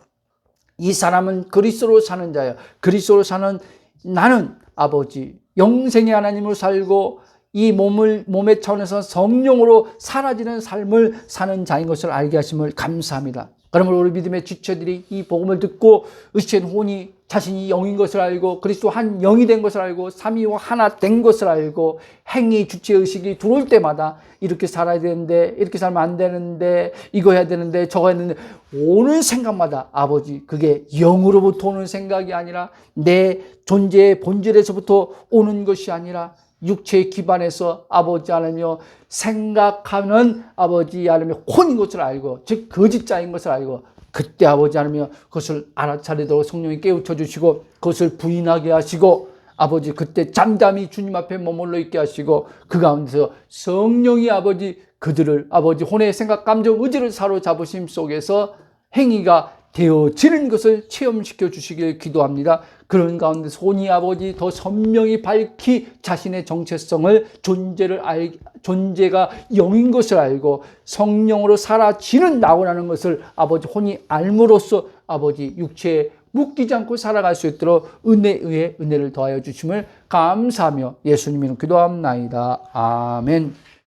이 사람은 그리스도로 사는 자예요. 그리스도로 사는 나는 아버지 영생의 하나님으로 살고 이 몸의 차원에서 성령으로 사라지는 삶을 사는 자인 것을 알게 하심을 감사합니다. 그러므로 우리 믿음의 지체들이 이 복음을 듣고 의식된 혼이 자신이 영인 것을 알고 그리스도 한 영이 된 것을 알고 삼위와 하나 된 것을 알고 행위 주체의식이 들어올 때마다 이렇게 살아야 되는데 이렇게 살면 안 되는데 이거 해야 되는데 저거 해야 되는데 오는 생각마다 아버지 그게 영으로부터 오는 생각이 아니라 내 존재의 본질에서부터 오는 것이 아니라 육체의 기반에서 아버지 하나며 생각하는 아버지 하나며 혼인 것을 알고 즉 거짓자인 것을 알고 그때 아버지 하나며 그것을 알아차리도록 성령이 깨우쳐 주시고 그것을 부인하게 하시고 아버지 그때 잠잠히 주님 앞에 머물러 있게 하시고 그 가운데서 성령이 아버지 그들을 아버지 혼의 생각 감정 의지를 사로잡으심 속에서 행위가 되어지는 것을 체험시켜 주시길 기도합니다. 그런 가운데 혼이 아버지 더 선명히 밝히 자신의 정체성을 존재가 영인 것을 알고 성령으로 사라지는 나오라는 것을 아버지 혼이 알므로써 아버지 육체에 묶이지 않고 살아갈 수 있도록 은혜에 의해 은혜를 더하여 주심을 감사하며 예수님 이름 기도합나이다. 아멘.